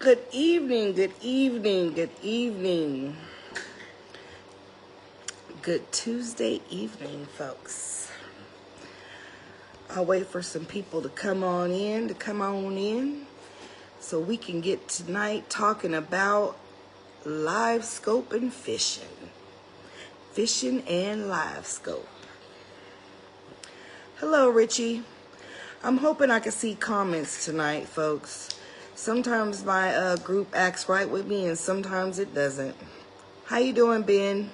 Good evening, good evening, good evening. Good Tuesday evening, folks. I'll wait for some people to come on in, so we can get tonight talking about live scope and fishing. Fishing and live scope. Hello, Richie. I'm hoping I can see comments tonight, folks. Sometimes my group acts right with me and sometimes it doesn't. How you doing, Ben?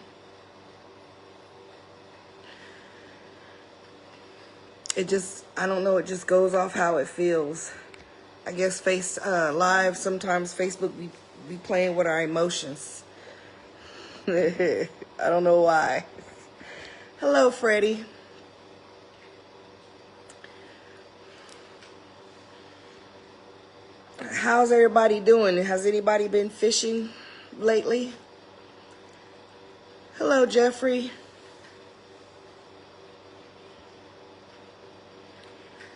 I don't know, it just goes off how it feels. I guess live, sometimes Facebook be playing with our emotions. I don't know why. Hello, Freddie. How's everybody doing? Has anybody been fishing lately? Hello, Jeffrey.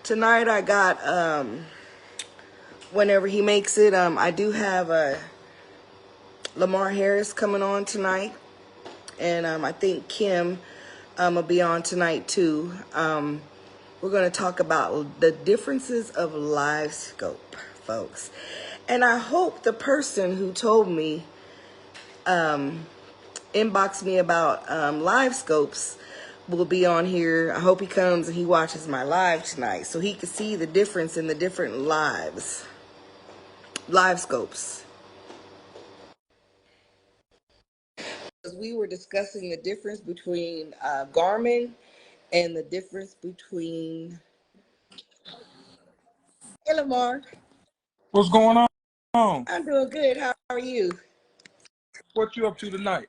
Tonight I got, whenever he makes it, I do have Lamar Harris coming on tonight. And I think Kim will be on tonight too. We're going to talk about the differences of live scope, folks. And I hope the person who told me, inboxed me about live scopes will be on here. I hope he comes and he watches my live tonight so he can see the difference in the different live scopes. We were discussing the difference between Garmin and the difference between... Hey, Lamar. What's going on? I'm doing good. How are you? What you up to tonight?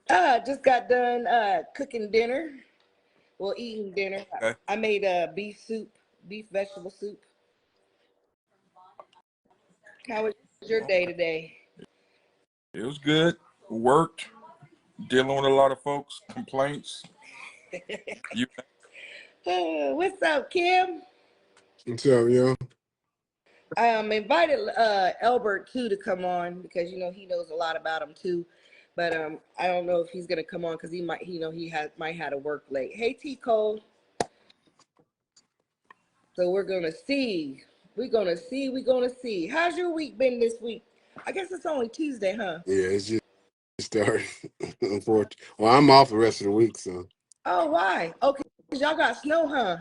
Just got done cooking dinner. Well, eating dinner. Okay. I made beef vegetable soup. How was your day today? It was good. Worked. Dealing with a lot of folks. Complaints. You What's up, Kim? What's up, yo? I invited Albert too to come on because he knows a lot about him too, but I don't know if he's gonna come on because he might might have to work late. Hey, T Cole. So we're gonna see. We're gonna see. How's your week been this week? I guess it's only Tuesday, huh? Yeah, it's just started. Unfortunately, well, I'm off the rest of the week, so. Oh, why? Okay, 'cause y'all got snow, huh?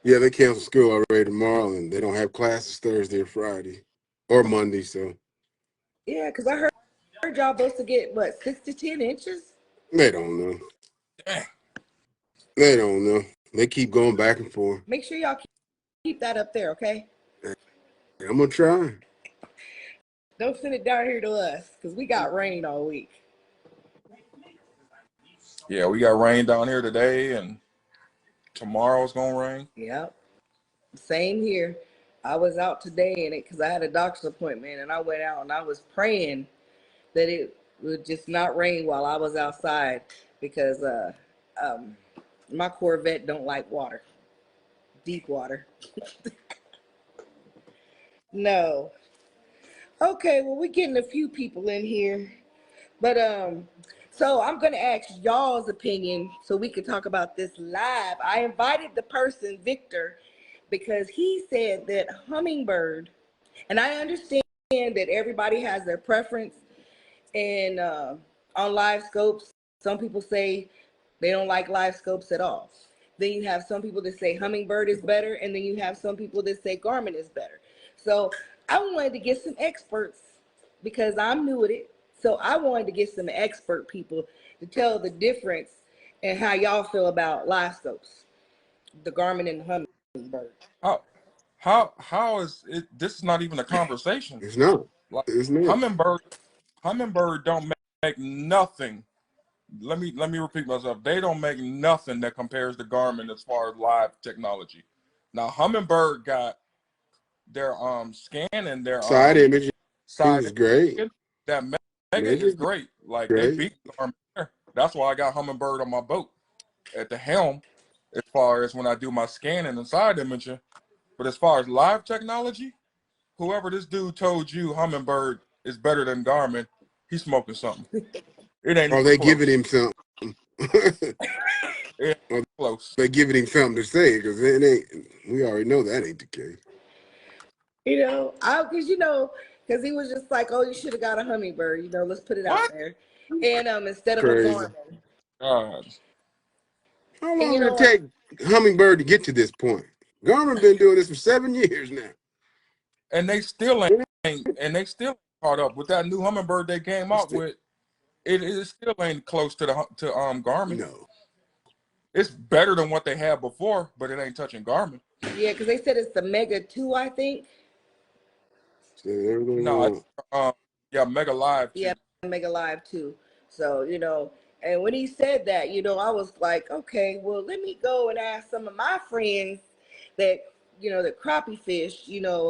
Yeah, they canceled school already tomorrow, and they don't have classes Thursday or Friday or Monday, so. Yeah, because I heard y'all supposed to get, what, 6 to 10 inches? They don't know. Dang. They don't know. They keep going back and forth. Make sure y'all keep that up there, okay? I'm gonna try. Don't send it down here to us because we got rain all week. Yeah, we got rain down here today, and tomorrow's gonna rain. Yep. Same here. I was out today in it because I had a doctor's appointment and I went out and I was praying that it would just not rain while I was outside because my Corvette don't like water, deep water. No. Okay, well, we're getting a few people in here, but so I'm gonna ask y'all's opinion so we can talk about this live. I invited the person, Victor, because he said that Hummingbird, and I understand that everybody has their preference, and on live scopes, some people say they don't like live scopes at all. Then you have some people that say Hummingbird is better, and then you have some people that say Garmin is better. So I wanted to get some experts because I'm new at it. So I wanted to get some expert people to tell the difference and how y'all feel about live scopes, the Garmin and the Hummingbird. How is it? This is not even a conversation. It's not. Like It's not. Hummingbird don't make nothing. Let me repeat myself. They don't make nothing that compares to Garmin as far as live technology. Now Hummingbird got their scan and their Side image side is great. that mega Image is is great. Like they great. beat Garmin there. That's why I got Hummingbird on my boat at the helm as far as when I do my scanning and side imaging. But as far as live technology, whoever this dude told you Hummingbird is better than Garmin, he's smoking something. It ain't Are even they close. giving him something? It ain't close. They giving him something to say because it ain't. We already know that ain't the case. Because he was just like, oh, you should have got a Hummingbird. Let's put it out What? there, and instead of a Crazy. Garmin. God. How And long did it take Hummingbird to get to this point? Garmin been doing this for 7 years now. And they still ain't caught up with that new Hummingbird they came out with. It still ain't close to Garmin. No. It's better than what they had before, but it ain't touching Garmin. Yeah, because they said it's the Mega 2, I think. So everything No, wrong. yeah, Mega Live too. Yeah, Mega Live 2. So, and when he said that, I was like, okay, well, let me go and ask some of my friends that, that crappie fish,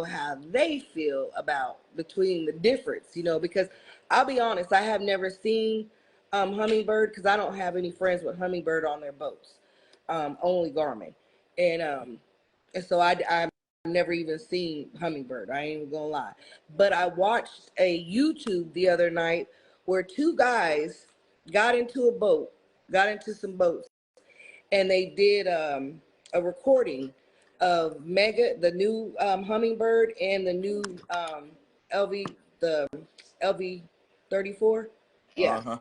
how they feel about between the difference, because I'll be honest, I have never seen Hummingbird because I don't have any friends with Hummingbird on their boats, only Garmin. And so I've never even seen Hummingbird. I ain't even gonna lie. But I watched a YouTube the other night where two guys got into a boat, got into some boats, and they did a recording of the new Hummingbird, and the new LV, the LV 34. Yeah. Uh-huh.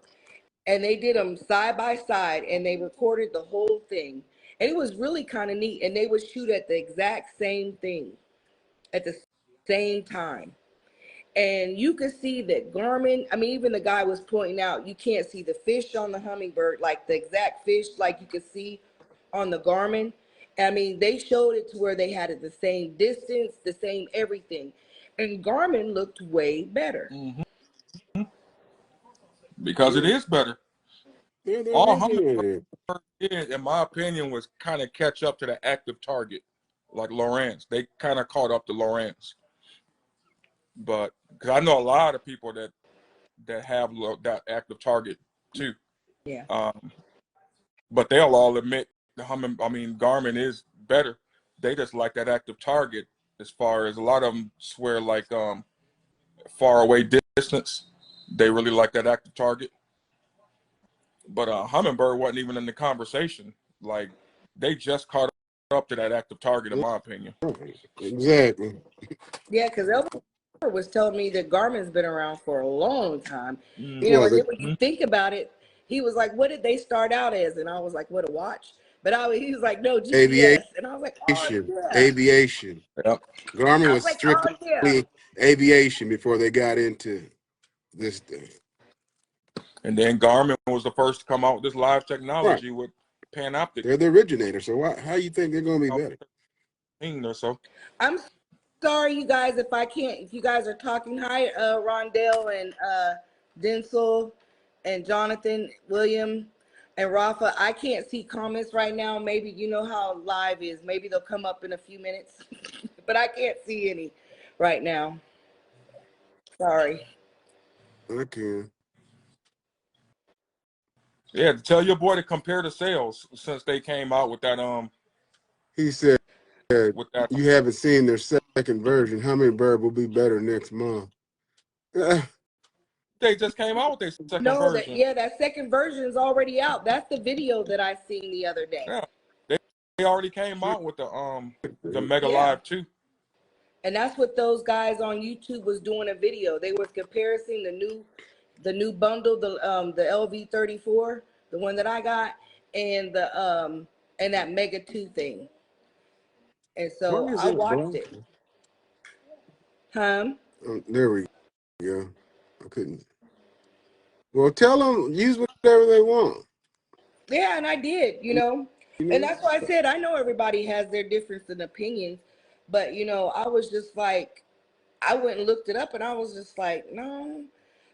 And they did them side by side, and they recorded the whole thing. And it was really kind of neat. And they would shoot at the exact same thing at the same time. And you could see that Garmin, I mean, even the guy was pointing out, you can't see the fish on the Hummingbird, like the exact fish, like you could see on the Garmin. I mean, they showed it to where they had it the same distance, the same everything. And Garmin looked way better. Mm-hmm. Because it is better. Yeah, they're All originated. Hummingbird did, in my opinion, was kind of catch up to the active target, like Lowrance. They kind of caught up to Lowrance. But because I know a lot of people that have that active target too. Yeah. But they'll all admit Garmin is better. They just like that active target. As far as a lot of them swear like far away distance, they really like that active target. But Hummingbird wasn't even in the conversation. Like they just caught up to that active target, in my opinion. Exactly. Yeah, because Elmer was telling me that Garmin's been around for a long time. Mm-hmm. Well, And then when you think about it, he was like, what did they start out as? And I was like, what, a watch? But he was like, no, GPS. And I was like, oh, yeah. aviation. Yep. Garmin I was was like, oh, strictly yeah. aviation before they got into this thing. And then Garmin was the first to come out with this live Right. technology with Panoptic. They're the originator. So how you think they're going to be better? So I'm sorry, you guys, if you guys are talking. Hi, Rondell and Denzel and Jonathan, William and Rafa. I can't see comments right now. Maybe you know how live is. Maybe they'll come up in a few minutes, but I can't see any right now. Sorry. I can. yeah, tell your boy to compare the sales since they came out with that He said with that you haven't seen their second version. Hummingbird will be better next month. they just came out with their second No, version. that second version is already out. That's the video that I seen the other day. Yeah. They already came out with the Mega Yeah. Live 2. And that's what those guys on YouTube was doing a video. They was comparing the new bundle, the LV34, the one that I got, and and that Mega 2 thing. And Why so is I it watched it. blocking? There we go. I couldn't. Well, tell them use whatever they want. Yeah, and I did, You and know. that's why I said I know everybody has their difference in opinions, but I was just like, I went and looked it up, and I was just like, no,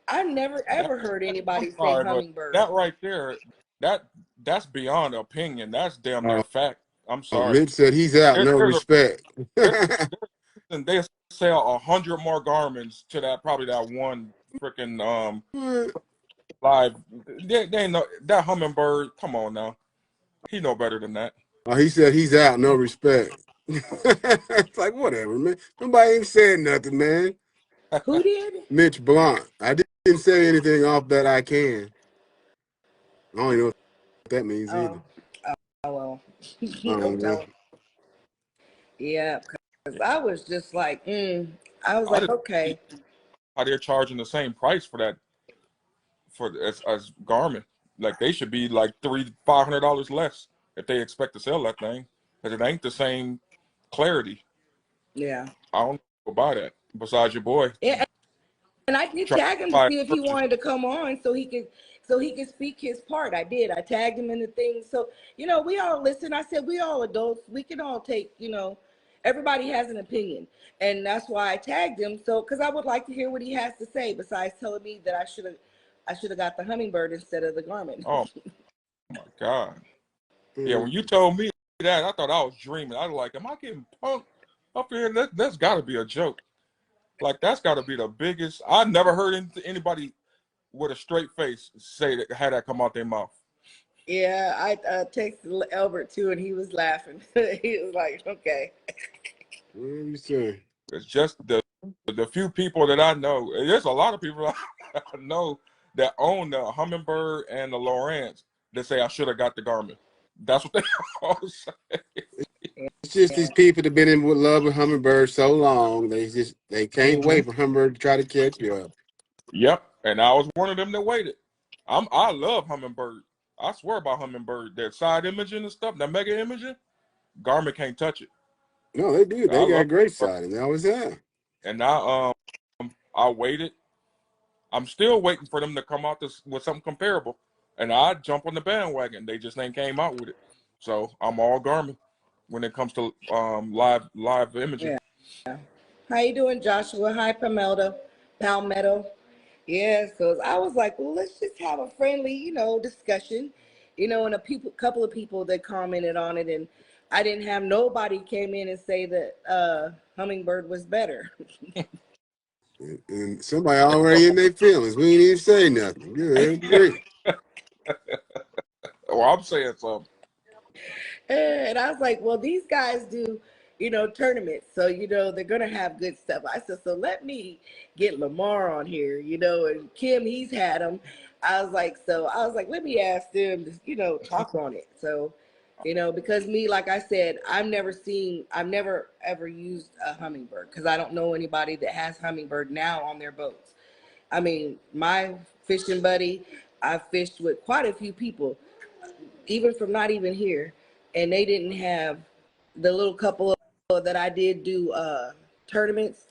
I never That, ever heard I'm anybody say sorry, but Hummingbird. that right there, that's beyond opinion. That's damn near fact. I'm sorry. Mitch said he's out. No There's respect. there's, and they sell 100 more Garmins to that probably that one freaking live. They ain't no that Hummingbird. Come on now, he know better than that. He said he's out. No respect. It's like, whatever, man. Nobody ain't said nothing, man. Who did? Mitch Blunt. I didn't say anything off that I can. I don't even know what that means either. Oh, oh well. I Don't don't know. tell him. Yeah, because I was just like, I was I like, just see okay. how they're charging the same price for that as Garmin. Like they should be like $500 less if they expect to sell that thing, because it ain't the same clarity. Yeah. I don't know about that. Besides your boy Yeah, and I did trying to tag him to buy see if he purchase. wanted to come on so he could speak his part. I did. I tagged him in the thing. So, we all listen. I said we all adults. We can all take, everybody has an opinion. And that's why I tagged him. So because I would like to hear what he has to say, besides telling me that I should have got the Hummingbird instead of the Garmin. Oh my God. Yeah, Mm. when you told me that, I thought I was dreaming. I was like, am I getting punked up here? That's gotta be a joke. Like that's gotta be the biggest. I never heard anybody with a straight face say that had that come out their mouth. Yeah, I texted Albert too, and he was laughing. He was like, okay. What do you say? It's just the few people that I know. There's a lot of people I know that own the Hummingbird and the Lowrance that say I should have got the Garmin. That's what they all say. It's just Yeah. these people that been in with love with Hummingbird so long, they can't Hmm. wait for Hummingbird to try to catch you up. Yep, and I was one of them that waited. I love Hummingbird. I swear about Hummingbird. That side imaging and stuff, that mega imaging, Garmin can't touch it. No, they do. I They love got great Hummingbird. siding. They always have. And now I waited. I'm still waiting for them to come out with something comparable, and I jump on the bandwagon. They just ain't came out with it, so I'm all Garmin when it comes to live imaging. Yeah. How you doing, Joshua? Hi, Palmetto. Yeah, so I was like, well, let's just have a friendly, discussion, and couple of people that commented on it, and I didn't have nobody came in and say that Hummingbird was better. And somebody already in their feelings. We ain't even say nothing. Good grief. Well, I'm saying something. And I was like, well, these guys do, tournaments. So, they're going to have good stuff. I said, so let me get Lamar on here, and Kim, he's had them. I was like, let me ask them to, talk on it. So, because me, like I said, I've never ever used a Hummingbird because I don't know anybody that has Hummingbird now on their boats. I mean, my fishing buddy, I've fished with quite a few people even from not even here, and they didn't have the little couple of that I did do tournaments.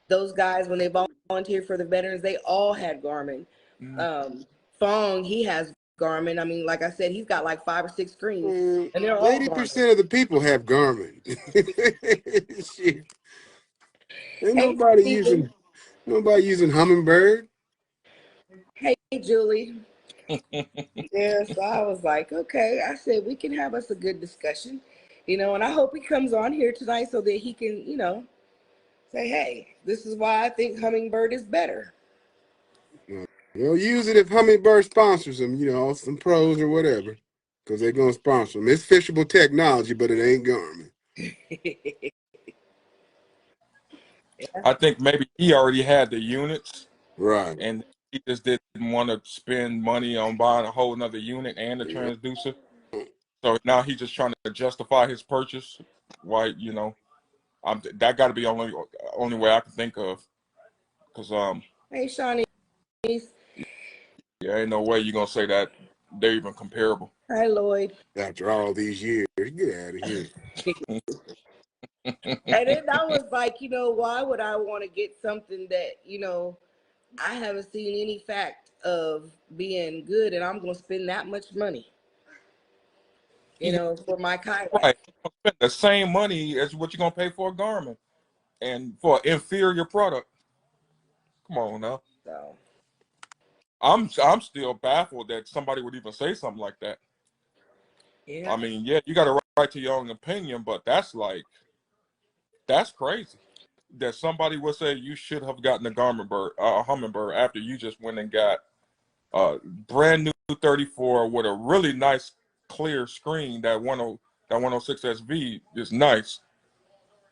Those guys, when they volunteered for the veterans, they all had Garmin. Mm. Um, Fong, he has Garmin. I mean, like I said, he's got like 5 or 6 screens, and they're all Garmin. 80% of the people have Garmin. Shit. Ain't Hey, Stephen. nobody using Hummingbird. Hey, Julie. Yeah, so I was like, okay. I said we can have us a good discussion, and I hope he comes on here tonight so that he can, say, hey, this is why I think Hummingbird is better. They'll use it if Hummingbird sponsors them, some pros or whatever, because they're going to sponsor them. It's fishable technology, but it ain't Garmin. I think maybe he already had the units, Right. and he just didn't want to spend money on buying a whole nother unit and a Yeah. transducer. So now he's just trying to justify his purchase. Why, that got to be the only way I can think of. Because Hey, Shawnee. yeah, ain't no way you're gonna say that they're even comparable. Hi, Lloyd. After all these years, get out of here. And then I was like, why would I want to get something that, I haven't seen any fact of being good and I'm going to spend that much money, for my kayak. Right, spend the same money as what you're gonna pay for a Garmin, and for an inferior product. Come on now. So, I'm still baffled that somebody would even say something like that. yeah. I mean, yeah, you got a right to your own opinion, but that's crazy that somebody would say you should have gotten a Hummingbird after you just went and got a brand new 34 with a really nice clear screen. That 106 SV is nice,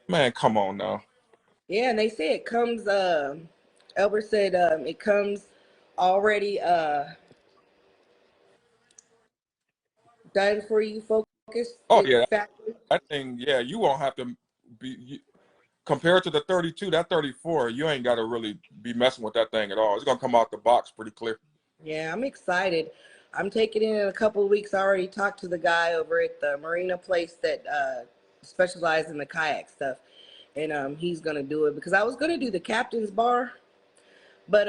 Man, come on now. Yeah, and they say it comes. Albert said it comes already done for you, focused Oh in yeah, factory. that thing. Yeah, you won't have to compared to the 32, that 34, you ain't got to really be messing with that thing at all. It's gonna come out the box pretty clear. Yeah, I'm excited. I'm taking it in a couple of weeks. I already talked to the guy over at the marina place that specializes in the kayak stuff, and he's gonna do it because I was gonna do the captain's bar, but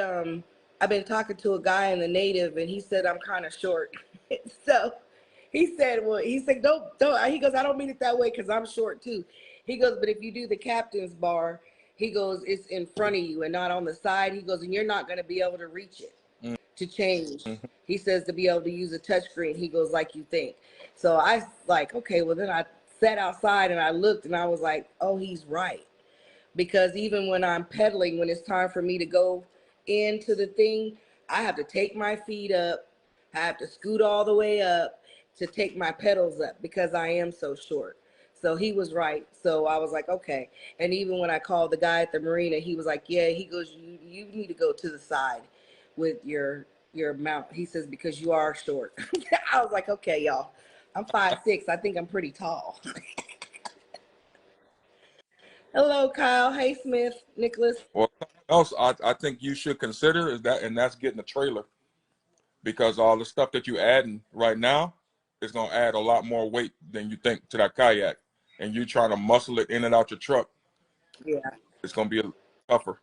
I've been talking to a guy in the native, and he said I'm kind of short, so he said, well, he said don't. He goes, I don't mean it that way because I'm short too. He goes, but if you do the captain's bar, he goes, it's in front of you and not on the side. He goes, and you're not gonna be able to reach it to change. Mm-hmm. He says to be able to use a touchscreen. He goes, like you think. So I like, okay, well then I sat outside and I looked and I was like, oh, he's right. Because even when I'm pedaling, when it's time for me to go into the thing, I have to take my feet up. I have to scoot all the way up to take my pedals up because I am so short. So he was right. So I was like, okay. And even when I called the guy at the marina, he was like, yeah, he goes, you need to go to the side with your mount. He says, because you are short. I was like, okay, y'all. I'm 5'6". I think I'm pretty tall. Hello, Kyle. Hey, Smith, Nicholas. Well, something else I think you should consider is that, and that's getting a trailer, because all the stuff that you adding right now is gonna add a lot more weight than you think to that kayak, and you trying to muscle it in and out your truck. Yeah. It's gonna be tougher.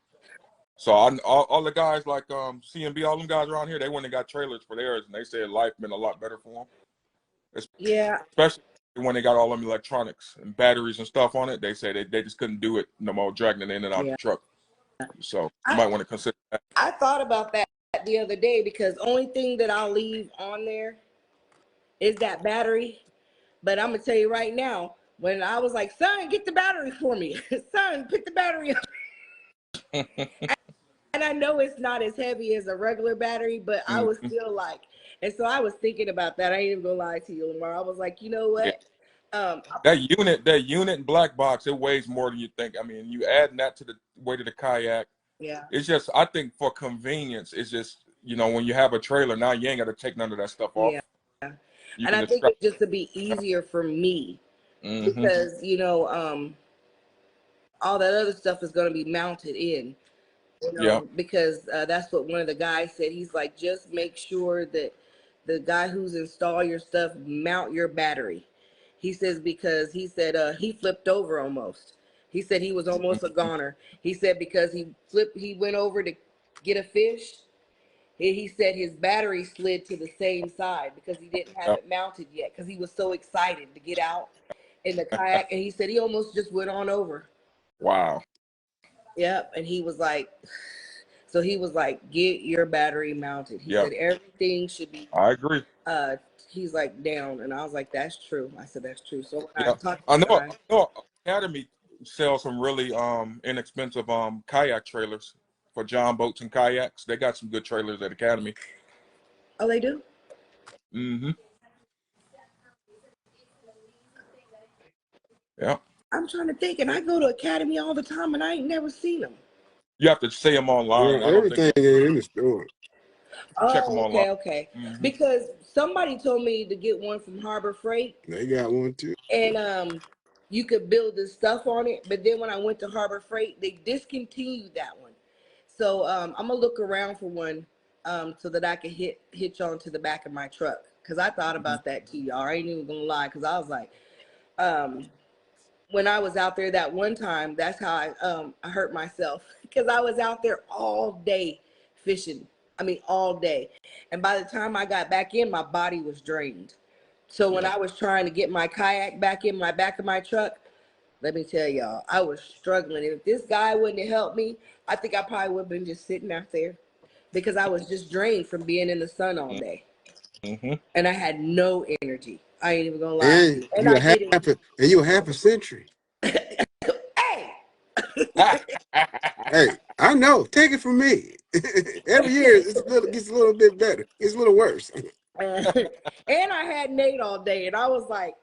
So all the guys like CMB, all them guys around here, they went and got trailers for theirs, and they said life been a lot better for them, Yeah. especially when they got all them electronics and batteries and stuff on it. They say they just couldn't do it no more, dragging it in and out the Yeah. truck. So you I, might want to consider that. I thought about that the other day because only thing that I'll leave on there is that battery. But I'm gonna tell you right now, when I was like, son, get the battery for me. Son, pick the battery up. And I know it's not as heavy as a regular battery, but I was Mhm. still like, and so I was thinking about that. I ain't even gonna lie to you, Lamar. I was like, you know Yeah, what? Um, that unit and black box, it weighs more than you think. I mean, you adding that to the weight of the kayak. yeah, It's just, I think for convenience, it's just, when you have a trailer now, you ain't got to take none of that stuff yeah. off. You And can I just think strap. it's just to be easier for me Mm-hmm. because all that other stuff is gonna be mounted in. Yeah. Because that's what one of the guys said. He's like, just make sure that the guy who's install your stuff mount your battery. He says because he said he flipped over almost. He said he was almost a goner. He said because he went over to get a fish. He said his battery slid to the same side because he didn't have Yeah. it mounted yet because he was so excited to get out in the kayak, and he said he almost just went on over. Wow. Yep, and he was like, so he was like, get your battery mounted. He Yeah. said everything should be I agree. uh he's like down. And I was like, that's true. I said, that's true. So when I Yeah. talked I to the know. guy, I know. Academy sells some really inexpensive kayak trailers for John boats and kayaks. They got some good trailers at Academy. oh, they do? Mm-hmm. Yeah. I'm trying to think, and I go to Academy all the time and I ain't never seen them. You have to see them Well, online. I don't think everything you ain't in the store. check them Oh, online. okay, okay. Mm-hmm. Because somebody told me to get one from Harbor Freight They got one too. and you could build this stuff on it. But then when I went to Harbor Freight, they discontinued that one. So I'm gonna look around for one so that I can hitch onto the back of my truck. Cause I thought about that too, y'all. I ain't even gonna lie, cause I was like, um, when I was out there that one time, that's how I hurt myself because I was out there all day fishing. I mean, all day. And by the time I got back in, my body was drained. So when Yeah. I was trying to get my kayak back in my back of my truck, let me tell y'all, I was struggling. And if this guy wouldn't have helped me, I think I probably would have been just sitting out there because I was just drained from being in the sun all day. Mm-hmm. And I had no energy. I ain't even gonna lie to And you. And I didn't. you a half a century. Hey! Hey, I know. Take it from me. Every year gets a little bit better. It's a little worse. And I had Nate all day, and I was like,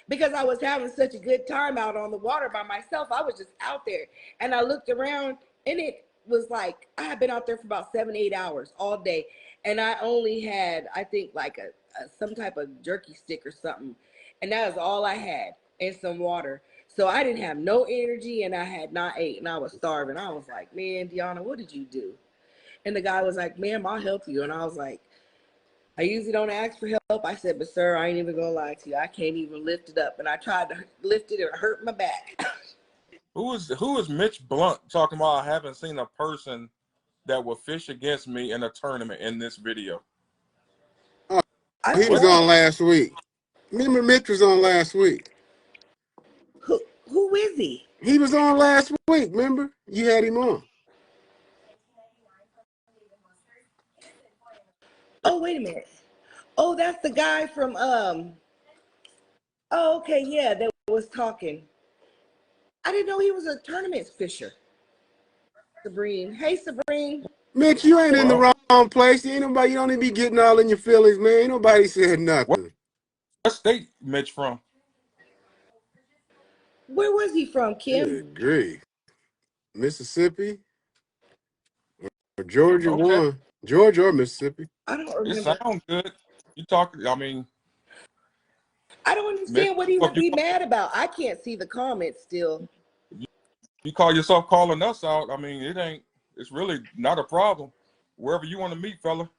because I was having such a good time out on the water by myself. I was just out there, and I looked around, and it was like I had been out there for about 7, 8 hours all day, and I only had, I think, like a some type of jerky stick or something, and that was all I had, and some water. So I didn't have no energy, and I had not ate, and I was starving. I was like, man, Deanna, what did you do? And the guy was like, ma'am, I'll help you. And I was like, I usually don't ask for help. I said, but sir, I ain't even gonna lie to you. I can't even lift it up. And I tried to lift it, and it hurt my back. Who is Mitch Blunt talking about? I haven't seen a person that will fish against me in a tournament in this video. Oh, I he was What? on was. last week. Remember, Mitch was on last week. Who is he? He was on last week. Remember, you had him on. Oh, wait a minute. Oh, that's the guy from oh, okay, yeah, that was talking. I didn't know he was a tournament fisher. Sabrine. Hey, Sabrine. Mitch, you ain't in the Well, wrong place. Ain't nobody. You don't need to be getting all in your feelings, man. Ain't nobody said what nothing. state Mitch from? Where was he from, Kim? Good grief, Mississippi or Georgia? Okay, One, Georgia or Mississippi. I don't it remember. sounds good. You talk. I mean, I don't Mitch, understand what he if would be mad about. I can't see the comments still. you call yourself calling us out, I mean, it ain't. It's really not a problem. Wherever you want to meet, fella,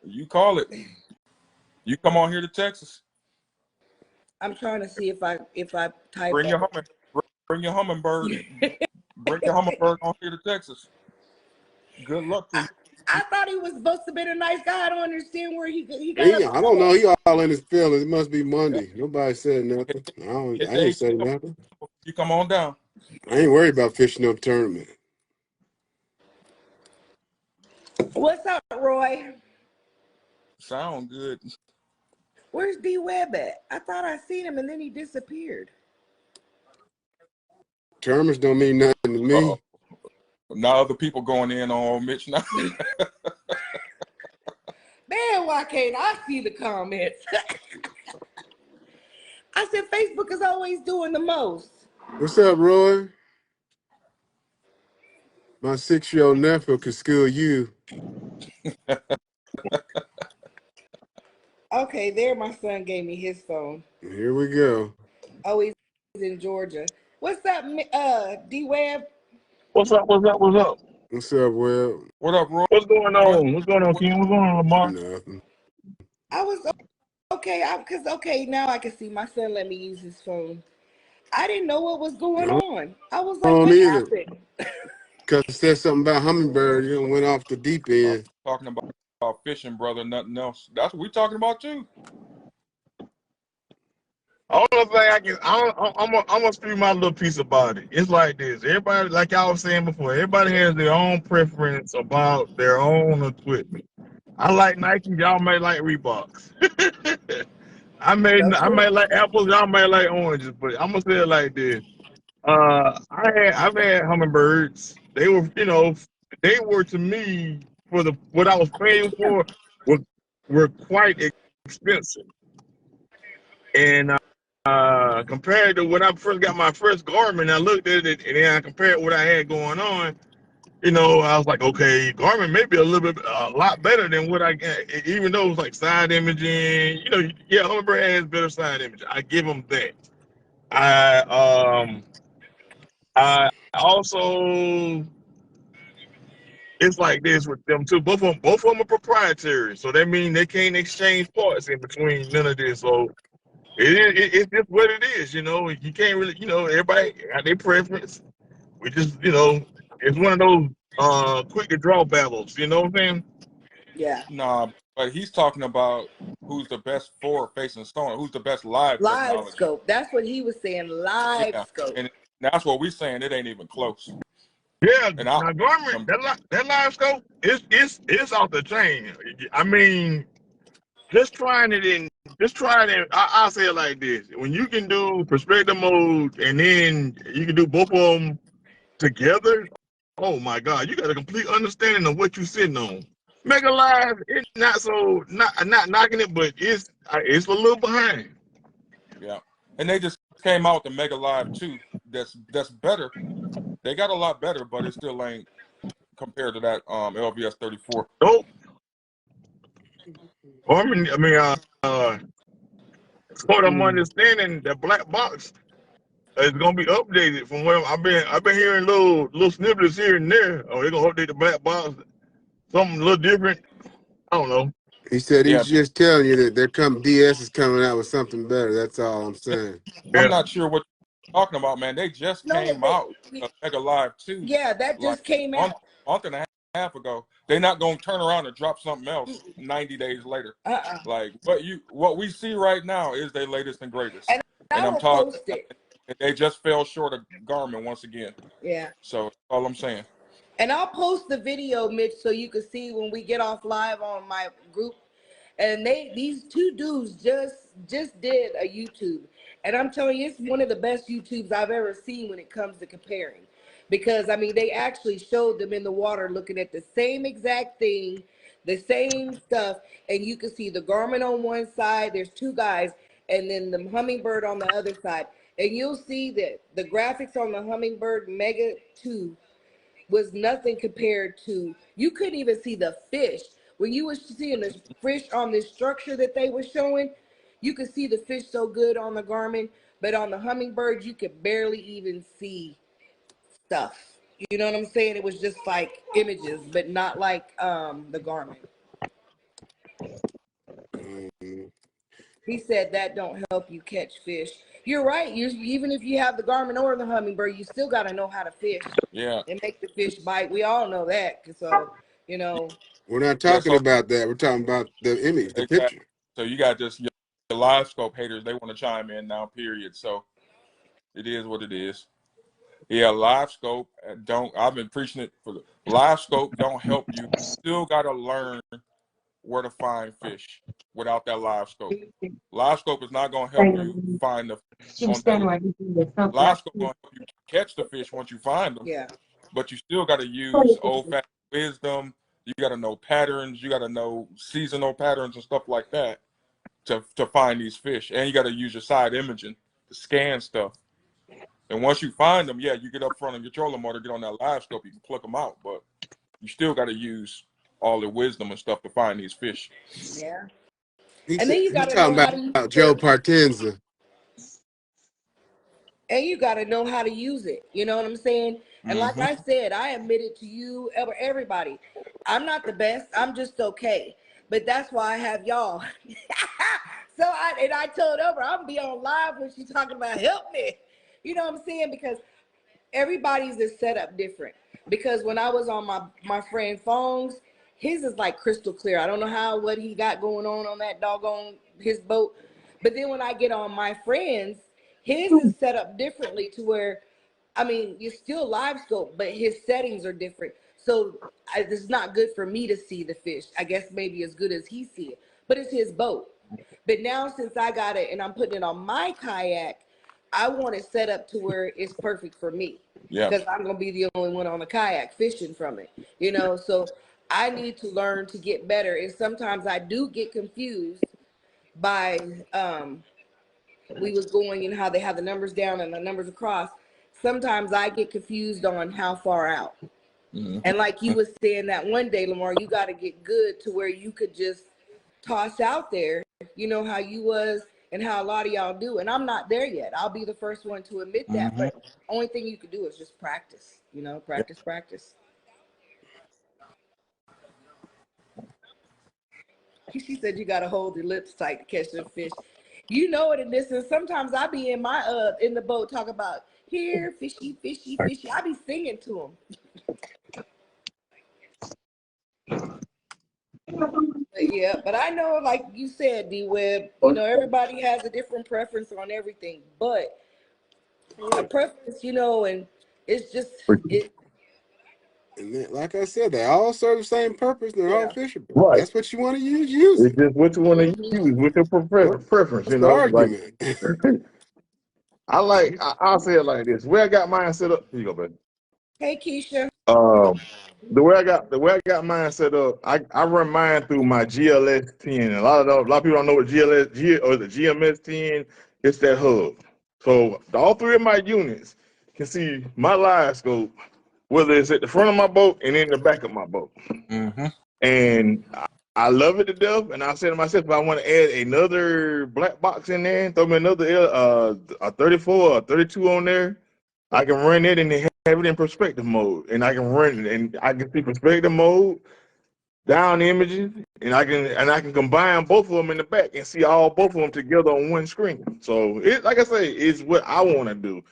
you call it. You come on here to Texas. I'm trying to see if I type Bring your humming. Bring your hummingbird. Bring your hummingbird on here to Texas. Good luck to I, you. I thought he was supposed to be a nice guy. I don't understand where he got I upset don't know. at. He all in his feelings. It must be Monday. Nobody said nothing. Your I ain't day, say nothing. you come on down. I ain't worried about fishing up tournament. What's up, Roy? Sound good. Where's D Webb at? I thought I seen him and then he disappeared. Tournaments don't mean nothing to Uh-oh. me. Now other people going in on Mitch now. Man, why can't I see the comments? I said Facebook is always doing the most. What's up, Roy? My 6-year-old nephew could school you. Okay, there my son gave me his phone. Here we go. Oh, he's in Georgia. What's up, D Webb? What's up? What's up? What's up? What's up, Will? What up, Roy? What's going on? What's going on, King? What's going on, Lamar? Nothing. I was okay, because okay, now I can see my son let me use his phone. I didn't know what was going I on. I was like, don't what either. happened? Because it said something about Hummingbird. You went off the deep end. Talking about fishing, brother, nothing else. That's what we talking about too. Only thing I can, I'm gonna speak my little piece about it. It's like this. Everybody, like I was saying before, everybody has their own preference about their own equipment. I like Nike. Y'all may like Reeboks. So I true. may like apples. Y'all may like oranges. But I'm gonna say it like this. I've had hummingbirds. They were, they were to me for the what I was paying for were were quite expensive. And compared to when I first got my first Garmin, I looked at it and then I compared what I had going on. I was like, okay, Garmin may be a lot better than what I got, even though it was like side imaging. Yeah, Humminbird has better side imaging. I give them that. I I also it's like this with them too. Both of them are proprietary, so that means they can't exchange parts in between none of this. So it's just what it is. You can't really, everybody got their preference. We just, it's one of those quick to draw battles. You know what I'm saying? Yeah. Nah, but he's talking about who's the best forward facing stone, who's the best live Live technology. scope. That's what he was saying. Live Yeah, scope. and that's what we're saying. It ain't even close. Yeah. And I Now Garmin, that live scope, it's off the chain. I mean, just trying it in. Just trying it. I'll say it like this: when you can do perspective mode and then you can do both of them together, oh my God, you got a complete understanding of what you're sitting on. Mega Live, it's not knocking it, but it's a little behind. Yeah, and they just came out with the Mega Live 2. That's better. They got a lot better, but it still ain't compared to that LVS 34. Nope. What I'm understanding, the black box is gonna be updated from where I've been hearing little snippets here and there. Oh, they're gonna update the black box, something a little different. I don't know. He said Yeah, he's just telling you that DS is coming out with something better. That's all I'm saying. I'm Yeah. not sure what you're talking about, man. They just No, came out with a Mega Live 2 yeah, that like just came a out. month and a half ago. They're not gonna turn around and drop something else 90 days later. Like what we see right now is their latest and greatest. And And I I'm will talking, post it. they just fell short of Garmin once again. Yeah. So that's all I'm saying. And I'll post the video, Mitch, so you can see when we get off live on my group. And these two dudes just did a YouTube. And I'm telling you, it's one of the best YouTubes I've ever seen when it comes to comparing. Because I mean, they actually showed them in the water looking at the same exact thing, the same stuff, and you can see the Garmin on one side, there's two guys, and then the Hummingbird on the other side. And you'll see that the graphics on the Hummingbird Mega 2 was nothing compared to, you couldn't even see the fish. When you were seeing the fish on this structure that they were showing, you could see the fish so good on the Garmin, but on the Hummingbird, you could barely even see stuff. You know what I'm saying? It was just like images, but not like the Garmin. He said that don't help you catch fish. You're right. Even if you have the Garmin or the Hummingbird, you still got to know how to fish Yeah. and make the fish bite. We all know that. So, you know. We're not Yeah. talking about that. We're talking about the image, the Exactly. picture. So you got just your live scope haters, they want to chime in now, period. So it is what it is. Yeah, live scope I've been preaching it for the live scope don't help you. Still gotta learn where to find fish without that live scope. Live scope is not gonna help you find the on that live scope gonna help you catch the fish once you find them. Yeah. But you still gotta use old fashioned wisdom. You gotta know patterns, you gotta know seasonal patterns and stuff like that to find these fish. And you gotta use your side imaging to scan stuff. And once you find them, yeah, you get up front of your trolling motor, get on that live scope, you can pluck them out. But you still got to use all the wisdom and stuff to find these fish. Yeah. He's And then you got to talking know how to use about Joe Partenza. And you got to know how to use it. You know what I'm saying? And like Mm-hmm. I said, I admitted to you, everybody, I'm not the best. I'm just okay. But that's why I have y'all. So I told her I'm gonna be on live when she's talking about help me. You know what I'm saying? Because everybody's is set up different. Because when I was on my friend phones, his is like crystal clear. I don't know what he got going on that doggone his boat. But then when I get on my friends, his is set up differently to where, I mean, you're still live scope, but his settings are different. So it's not good for me to see the fish. I guess maybe as good as he see it, but it's his boat. But now since I got it and I'm putting it on my kayak, I want it set up to where it's perfect for me. Yeah. Because I'm gonna be the only one on the kayak fishing from it. You know, so I need to learn to get better. And sometimes I do get confused by we was going and how they have the numbers down and the numbers across. Sometimes I get confused on how far out. Mm-hmm. And like you was saying that one day, Lamar, you got to get good to where you could just toss out there, you know, how you was and how a lot of y'all do. And I'm not there yet. I'll be the first one to admit that. Mm-hmm. But only thing you could do is just practice, you know, practice, Yeah. practice. She said you got to hold your lips tight to catch the fish. You know it in this. And sometimes I be in my in the boat talking about here, fishy, fishy, fishy. I be singing to them. Yeah, but I know, like you said, D-Web, you know, everybody has a different preference on everything, but a preference, you know, and it's just, it, And then, like I said, they all serve the same purpose. They're all yeah. fishable. Right. That's what you want to use It's it. just what you want to use, with your preference, What's you the know. Like argument? I'll say it like this. Where I got mine set up. Here you go, baby. Hey, Keisha. The way I got mine set up, I run mine through my GLS 10. A lot of people don't know what or the GMS 10. It's that hub. So all three of my units can see my live scope, whether it's at the front of my boat and in the back of my boat. Mm-hmm. And I love it to death. And I said to myself, if I want to add another black box in there and throw me another a 34 or 32 on there, I can run it and have it in perspective mode. And I can run it and I can see perspective mode, down imaging, and I can combine both of them in the back and see both of them together on one screen. So it, like I say, it's what I want to do.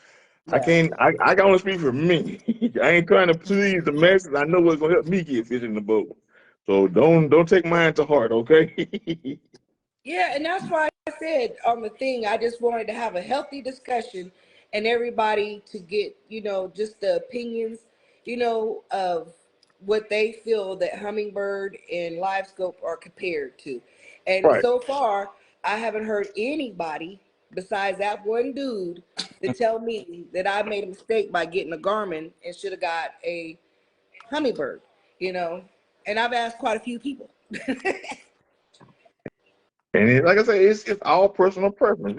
I Yeah. can't. I can only speak for me. I ain't trying to please the masses. I know what's gonna help me get fish in the boat. So don't take mine to heart, okay? Yeah, and that's why I said on the thing, I just wanted to have a healthy discussion and everybody to get, just the opinions, of what they feel that Hummingbird and LiveScope are compared to. And Right. so far, I haven't heard anybody besides that one dude to tell me that I made a mistake by getting a Garmin and should have got a Hummingbird, you know. And I've asked quite a few people. And like I say, it's all personal preference.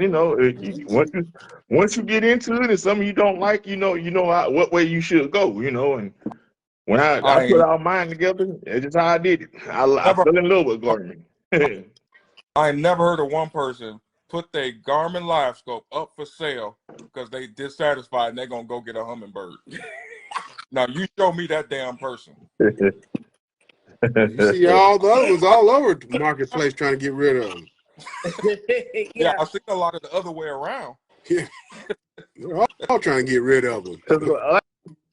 Once you get into it, and something you don't like, what way you should go. And when I I put ain't all mine together, that's just how I did it. I never fell in love with Garmin. I ain't never heard of one person put their Garmin live scope up for sale because they dissatisfied and they're gonna go get a Hummingbird. Now you show me that damn person. You see all the other ones all over the marketplace trying to get rid of them. Yeah, Yeah. I've seen a lot of the other way around. Yeah, they're all trying to get rid of them.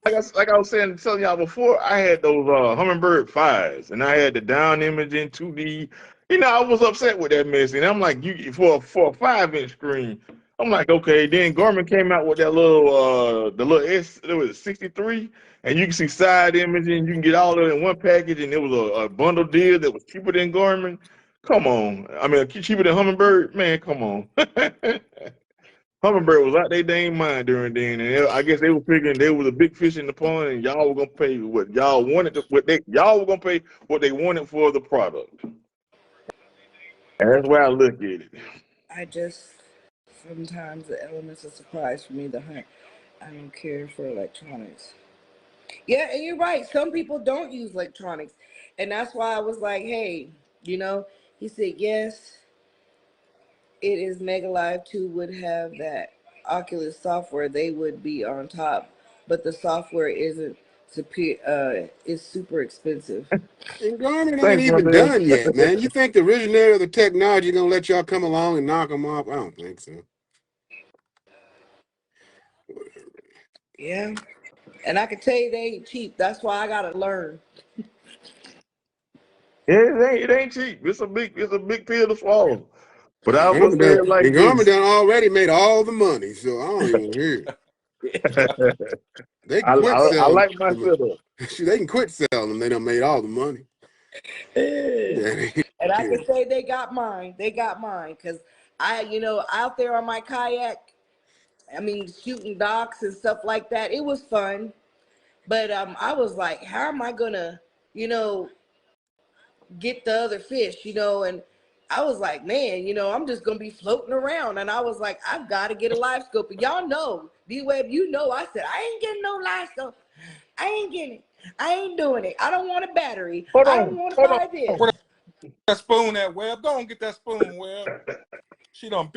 Like I was telling y'all before, I had those Hummingbird 5s, and I had the down imaging 2D. I was upset with that mess, and I'm like, you for a 5-inch screen. I'm like, okay. Then Garmin came out with that the little it was 63, and you can see side imaging. You can get all of it in one package, and it was a bundle deal that was cheaper than Garmin. Come on, I mean, cheaper than Hummingbird, man. Come on. Hummingbird was out their dang mind during then, and I guess they were figuring they was a big fish in the pond, and y'all were gonna pay what y'all wanted. Y'all were gonna pay what they wanted for the product. And that's why I look at it. I just sometimes the elements of surprise for me the hunt. I don't care for electronics. Yeah, and you're right. Some people don't use electronics, and that's why I was like, hey, you know. He said yes, it is Mega Live 2 would have that Oculus software. They would be on top, but the software isn't superior. Is super expensive. And Garmin ain't Thanks, even Wendell. done yet, man. You think the originator of the technology gonna let y'all come along and knock them off? I don't think so. Yeah, and I can tell you they ain't cheap. That's why I gotta learn. Yeah, it ain't cheap. It's a big pill to swallow. But I will Garmin say done, it and like Garmin this. done already made all the money, so I don't even hear it. They can quit I selling like my them. setup. They can quit selling them. They done made all the money. And Yeah, I can say they got mine. They got mine because out there on my kayak, I mean, shooting docks and stuff like that. It was fun, but I was like, how am I gonna, you know, get the other fish, And I was like, man, I'm just gonna be floating around. And I was like, I've got to get a live scope. And y'all know, D-Web, I said I ain't getting no live scope. I ain't getting it. I ain't doing it. I don't want a battery. Hold I don't on, want to hold buy this. Where that spoon at, Webb? Go and get that spoon, Webb. She done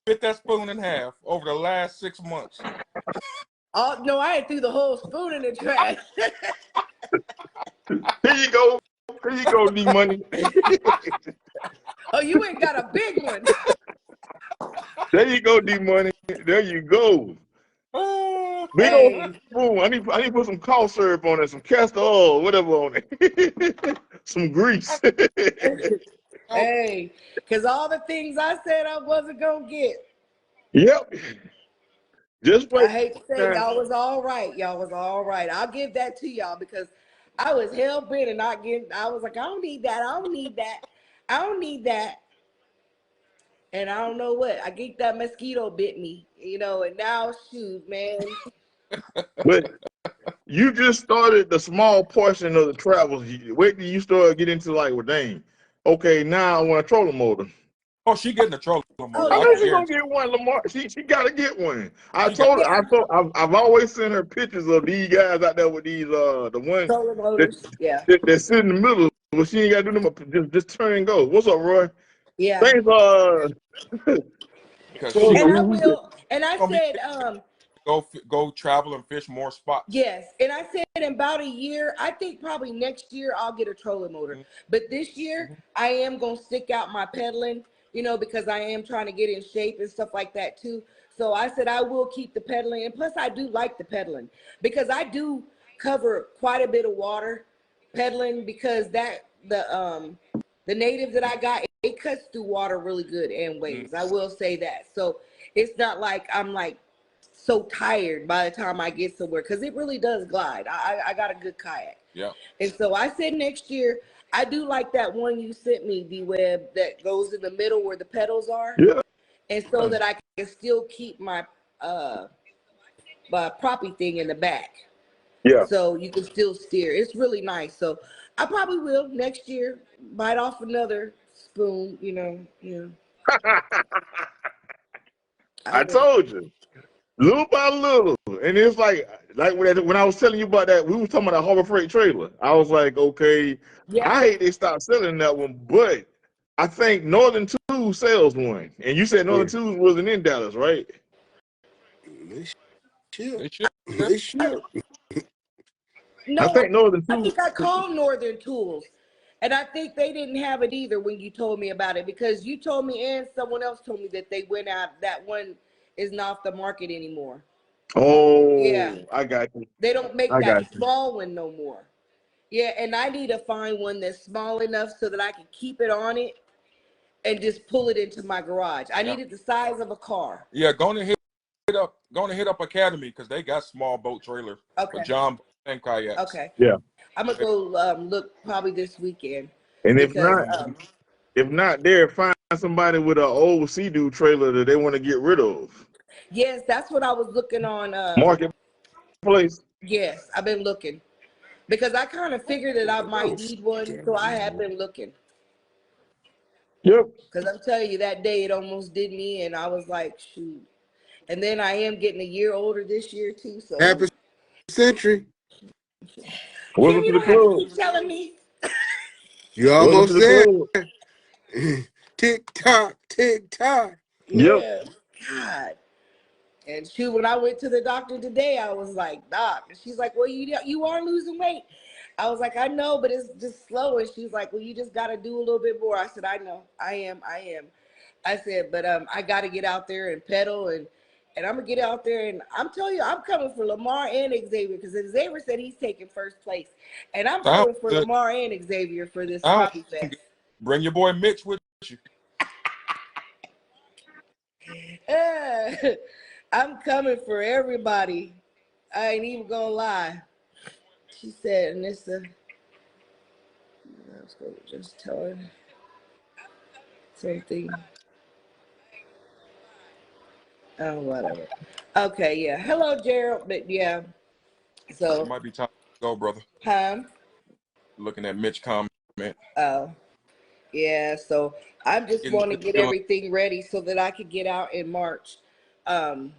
bit that spoon in half over the last 6 months. Oh no, I threw the whole spoon in the trash. on. Here you go. Here you go, D Money. Oh, you ain't got a big one. There you go, D Money. There you go. Big old Hey, spoon. I need to put some cough syrup on it, some castor oil, whatever on it. Some grease. Oh, hey, because all the things I said I wasn't gonna get. Yep. Just I wait. hate to say Now, y'all was all right. Y'all was all right. I'll give that to y'all because I was hell bent and not getting. I was like, I don't need that. I don't need that. I don't need that. And I don't know what. I think that mosquito bit me, and now shoot, man. but you just started the small portion of the travels. Wait till you start getting into like, well, dang, okay, now I want a trolling motor. Oh, she getting a trolling Oh motor. I I know yeah, she's gonna guarantee. get one, Lamar. She gotta get one. She got. yeah. I've always sent her pictures of these guys out there with these the one Trolling that motors. Yeah, that sit in the middle, but she ain't gotta do them. Just turn and go. What's up, Roy? yeah. Thanks, Because she And gonna I so will. And I be said, go travel and fish more spots. yes. And I said in about a year, I think probably next year I'll get a trolling motor. But this year Mm-hmm. I am gonna stick out my pedaling, because I am trying to get in shape and stuff like that too. So I said I will keep the pedaling, and plus I do like the pedaling because I do cover quite a bit of water pedaling because the native that I got, it cuts through water really good and waves. I will say that. So it's not like I'm like so tired by the time I get somewhere because it really does glide. I got a good kayak. Yeah. And so I said next year, I do like that one you sent me, D-Web, that goes in the middle where the pedals are. yeah, And so that I can still keep uh my proppy thing in the back. yeah. So you can still steer. It's really nice. So I probably will next year bite off another spoon. I I will. told you. Little by little. And it's like when I was telling you about that, we were talking about that Harbor Freight trailer. I was like, okay, Yeah. I hate they stopped selling that one, but I think Northern Two sells one. And you said Northern Where? Two wasn't in Dallas, right? They ship. They should. They ship. I No, think Northern I Two. think I called Northern Tools, and I think they didn't have it either when you told me about it because you told me and someone else told me that they went out. That one is not off the market anymore. Yeah, Oh, I got you. they don't make I got that you. small one no more. Yeah, and I need to find one that's small enough so that I can keep it on it and just pull it into my garage. I Yeah. need it the size of a car. Yeah. Going to hit up Academy because they got small boat trailers for Okay, John and kayaks. okay. Yeah. I'm gonna go look probably this weekend And because Mhm. if not there, find somebody with an old Sea-Doo trailer that they want to get rid of. yes, that's what I was looking on. Marketplace. Yes, I've been looking because I kind of figured that I might Oh, need one, so I have been looking. Yep. Because I'm telling you, that day it almost did me, and I was like, shoot. And then I am getting a year older this year too, half so a century. Kim, Welcome you to the don't have to club. keep telling me. You Welcome to almost the there. club. Tick tock, tick tock. Yep. Yeah, God. And shoot, when I went to the doctor today, I was like, Doc, and she's like, well, you are losing weight. I was like, I know, but it's just slow. And she's like, well, you just got to do a little bit more. I said, I know, I am. I said, but I got to get out there and pedal and I'm gonna get out there and I'm telling you, I'm coming for Lamar and Xavier because Xavier said he's taking first place, and I'm Sound coming for good. Lamar and Xavier for this Sound Poppy good. Fest. Bring your boy Mitch with you. I'm coming for everybody. I ain't even gonna lie. She said, Anissa, I was gonna just tell her something. Oh, whatever. Okay, yeah. Hello, Gerald. But yeah, It so, might be time to go, brother. Looking at Mitch comment. oh, yeah. So I just Getting want to the get feeling. everything ready so that I could get out in March, um,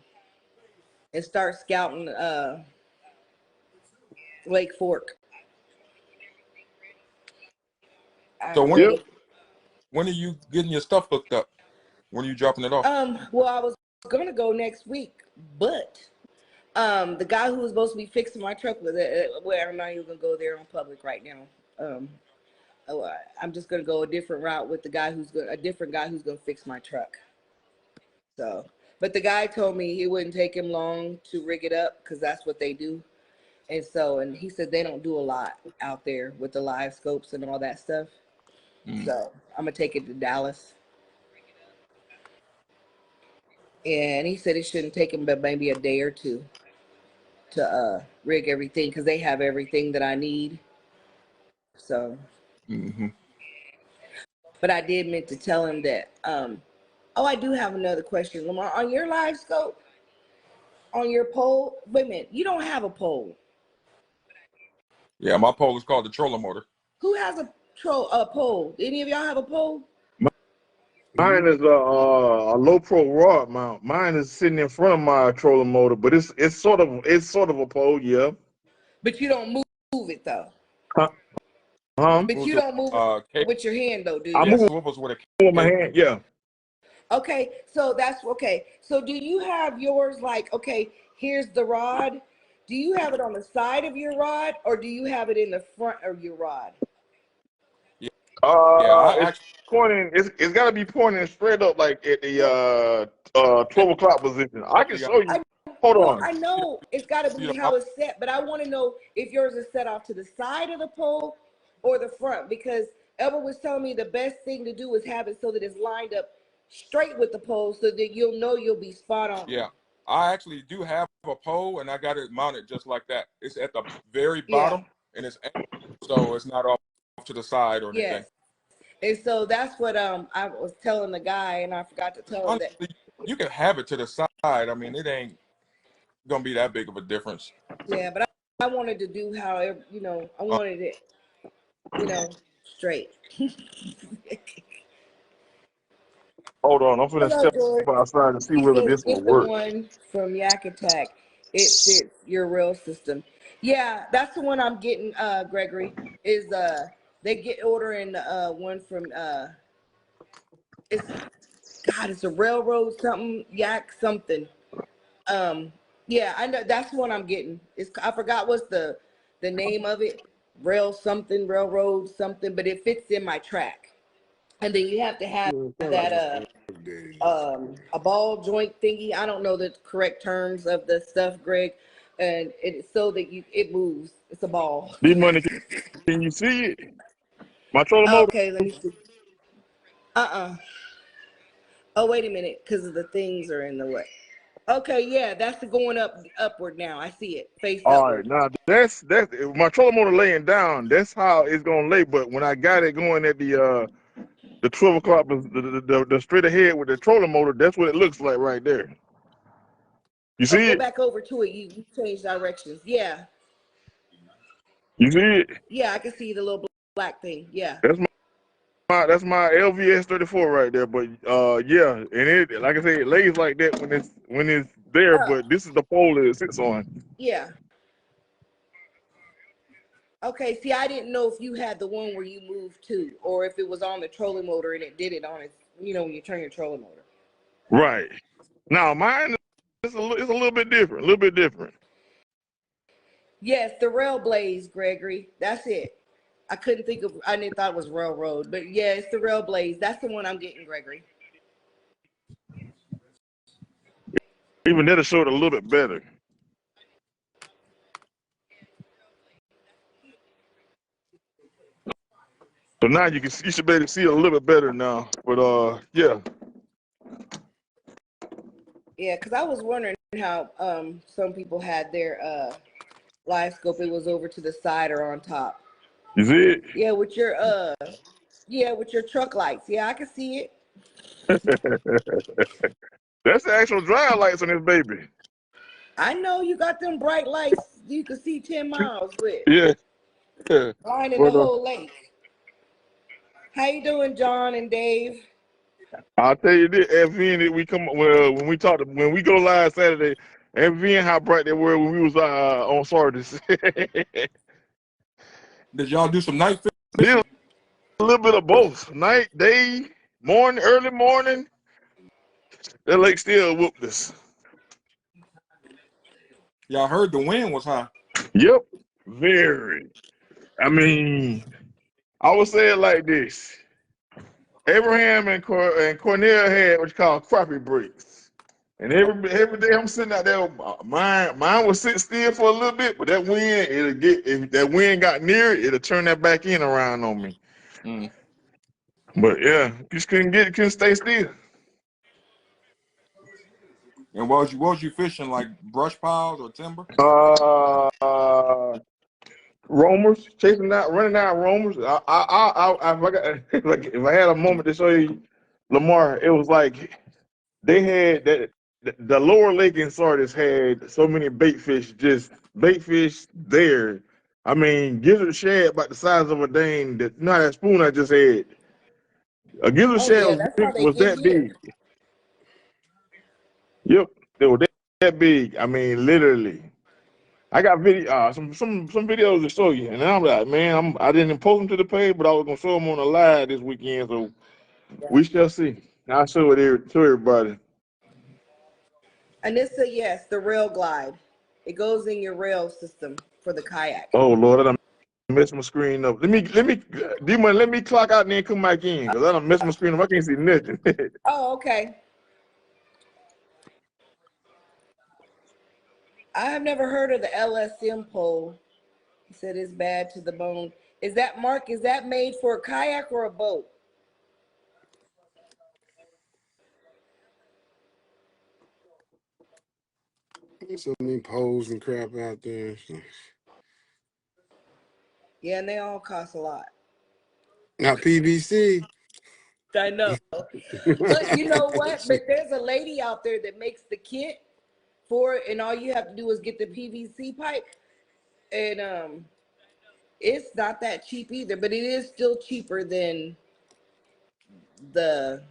and start scouting Lake Fork. So I'm when Yep. ready. when are you getting your stuff hooked up? When are you dropping it off? Well, I was gonna go next week, but the guy who was supposed to be fixing my truck with it, well, I'm not even gonna go there on public right now. Um, I'm just gonna go a different route with a different guy who's gonna fix my truck. So, but the guy told me it wouldn't take him long to rig it up because that's what they do. And he said they don't do a lot out there with the live scopes and all that stuff. Mm. So I'm gonna take it to Dallas. And he said it shouldn't take him but maybe a day or two to rig everything because they have everything that I need. So, Mm-hmm. but I did meant to tell him that. Oh, I do have another question, Lamar. On your live scope, on your pole, wait a minute, you don't have a pole. Yeah, my pole is called the trolling motor. Who has a pole? Any of y'all have a pole? Mine is a low pro rod mount. Mine is sitting in front of my trolling motor, but it's sort of a pole, yeah. But you don't move it though. Huh? But you don't move it with your hand though, do I you? move swivels with a with my hand, yeah. Okay, so that's okay. So do you have yours like, okay, here's the rod. Do you have it on the side of your rod or do you have it in the front of your rod? Yeah, I It's actually pointing. It's got to be pointing straight up, like at the 12 o'clock position. I can show you. Hold Well, on. I know it's got to see be how it's set, but I want to know if yours is set off to the side of the pole or the front, because Elba was telling me the best thing to do is have it so that it's lined up straight with the pole so that you'll know you'll be spot on. Yeah, I actually do have a pole, and I got it mounted just like that. It's at the very Yeah. bottom, and it's so it's not off to the side or anything. Yes. And so that's what I was telling the guy, and I forgot to tell him that. Honestly, you can have it to the side. I mean, it ain't gonna be that big of a difference. Yeah, but I wanted to do however, I wanted it, straight. Hold on. I'm finna Hello, step George. outside and see He whether says, this will get the work. one from Yak Attack. It fits your rail system. Yeah, that's the one I'm getting, Gregory, is they get ordering one from it's a railroad something, Yak something. Yeah, I know that's the one I'm getting. I forgot what's the name of it. Railroad something, but it fits in my track. And then you have to have that a ball joint thingy. I don't know the correct terms of the stuff, Greg. And it's so that it moves. It's a ball. D-Money, can you see it? My trolling motor? Okay, let me see. Oh, wait a minute, because of the things are in the way. Okay, yeah, that's the going upward now. I see it, face All right, upward. now that's my trolling motor laying down. That's how it's gonna lay. But when I got it going at the 12 o'clock, the straight ahead with the trolling motor, that's what it looks like right there. You Oh, see go it? back over to it. You change directions. Yeah, You see it? yeah, I can see the little black thing. Yeah. That's my LVS 34 right there. But yeah, and it, like I said, it lays like that when it's there. But this is the pole that it sits on. Yeah. Okay, see, I didn't know if you had the one where you moved to, or if it was on the trolling motor and it did it on its, when you turn your trolling motor. Right. Now mine is a little bit different. A little bit different. Yes, the Railblaze, Gregory. That's it. I didn't thought it was railroad, but yeah, it's the Railblaze. That's the one I'm getting, Gregory. Even that'll show it a little bit better. So now you should be able to see it a little bit better now. But yeah. Yeah, because I was wondering how some people had their live scope. It was over to the side or on top. You see it? Yeah, with your truck lights. Yeah, I can see it. That's the actual drive lights on this baby. I know you got them bright lights you can see 10 miles with. Yeah. Yeah. Lining the But whole lake. How you doing, John and Dave? I'll tell you this, FV, when we go live Saturday, FV, how bright they were when we was on Sardis. Did y'all do some night Did fishing? a little bit of both, night, day, morning, early morning. That lake still whooped us. Y'all heard the wind was high. Yep, very. I mean, I would say it like this: Abraham and Cornell had what you call crappie breaks, and every day I'm sitting out there, mine will sit still for a little bit, but that wind if that wind got near it, it'll turn that back in around on me. Mm. But yeah, just couldn't stay still. And what was you fishing, like brush piles or timber? Roamers, running out roamers. If I had a moment to show you, Lamar, it was like they had that the lower lake in Sardis had so many bait fish there. I mean, gizzard shad about the size of a dang. That not that spoon I just had. A gizzard Oh shad yeah, that's how they was get that here. big. Yep, they were that big. I mean, literally. I got video, some videos to show you, and I'm like, man, I didn't post them to the page, but I was gonna show them on the live this weekend, so Yeah. we shall see. I'll show it to everybody. And this a yes, the rail glide. It goes in your rail system for the kayak. Oh Lord, I done messed my screen up. D-Money, let me clock out and then come back in, because I done messed my screen up. I can't see nothing. Oh, okay. I have never heard of the LSM pole. He said it's bad to the bone. Is that Mark? Is that made for a kayak or a boat? There's so many poles and crap out there. Yeah, and they all cost a lot. Not PVC. I know. But you know what? But there's a lady out there that makes the kit for it, and all you have to do is get the PVC pipe. And it's not that cheap either, but it is still cheaper than that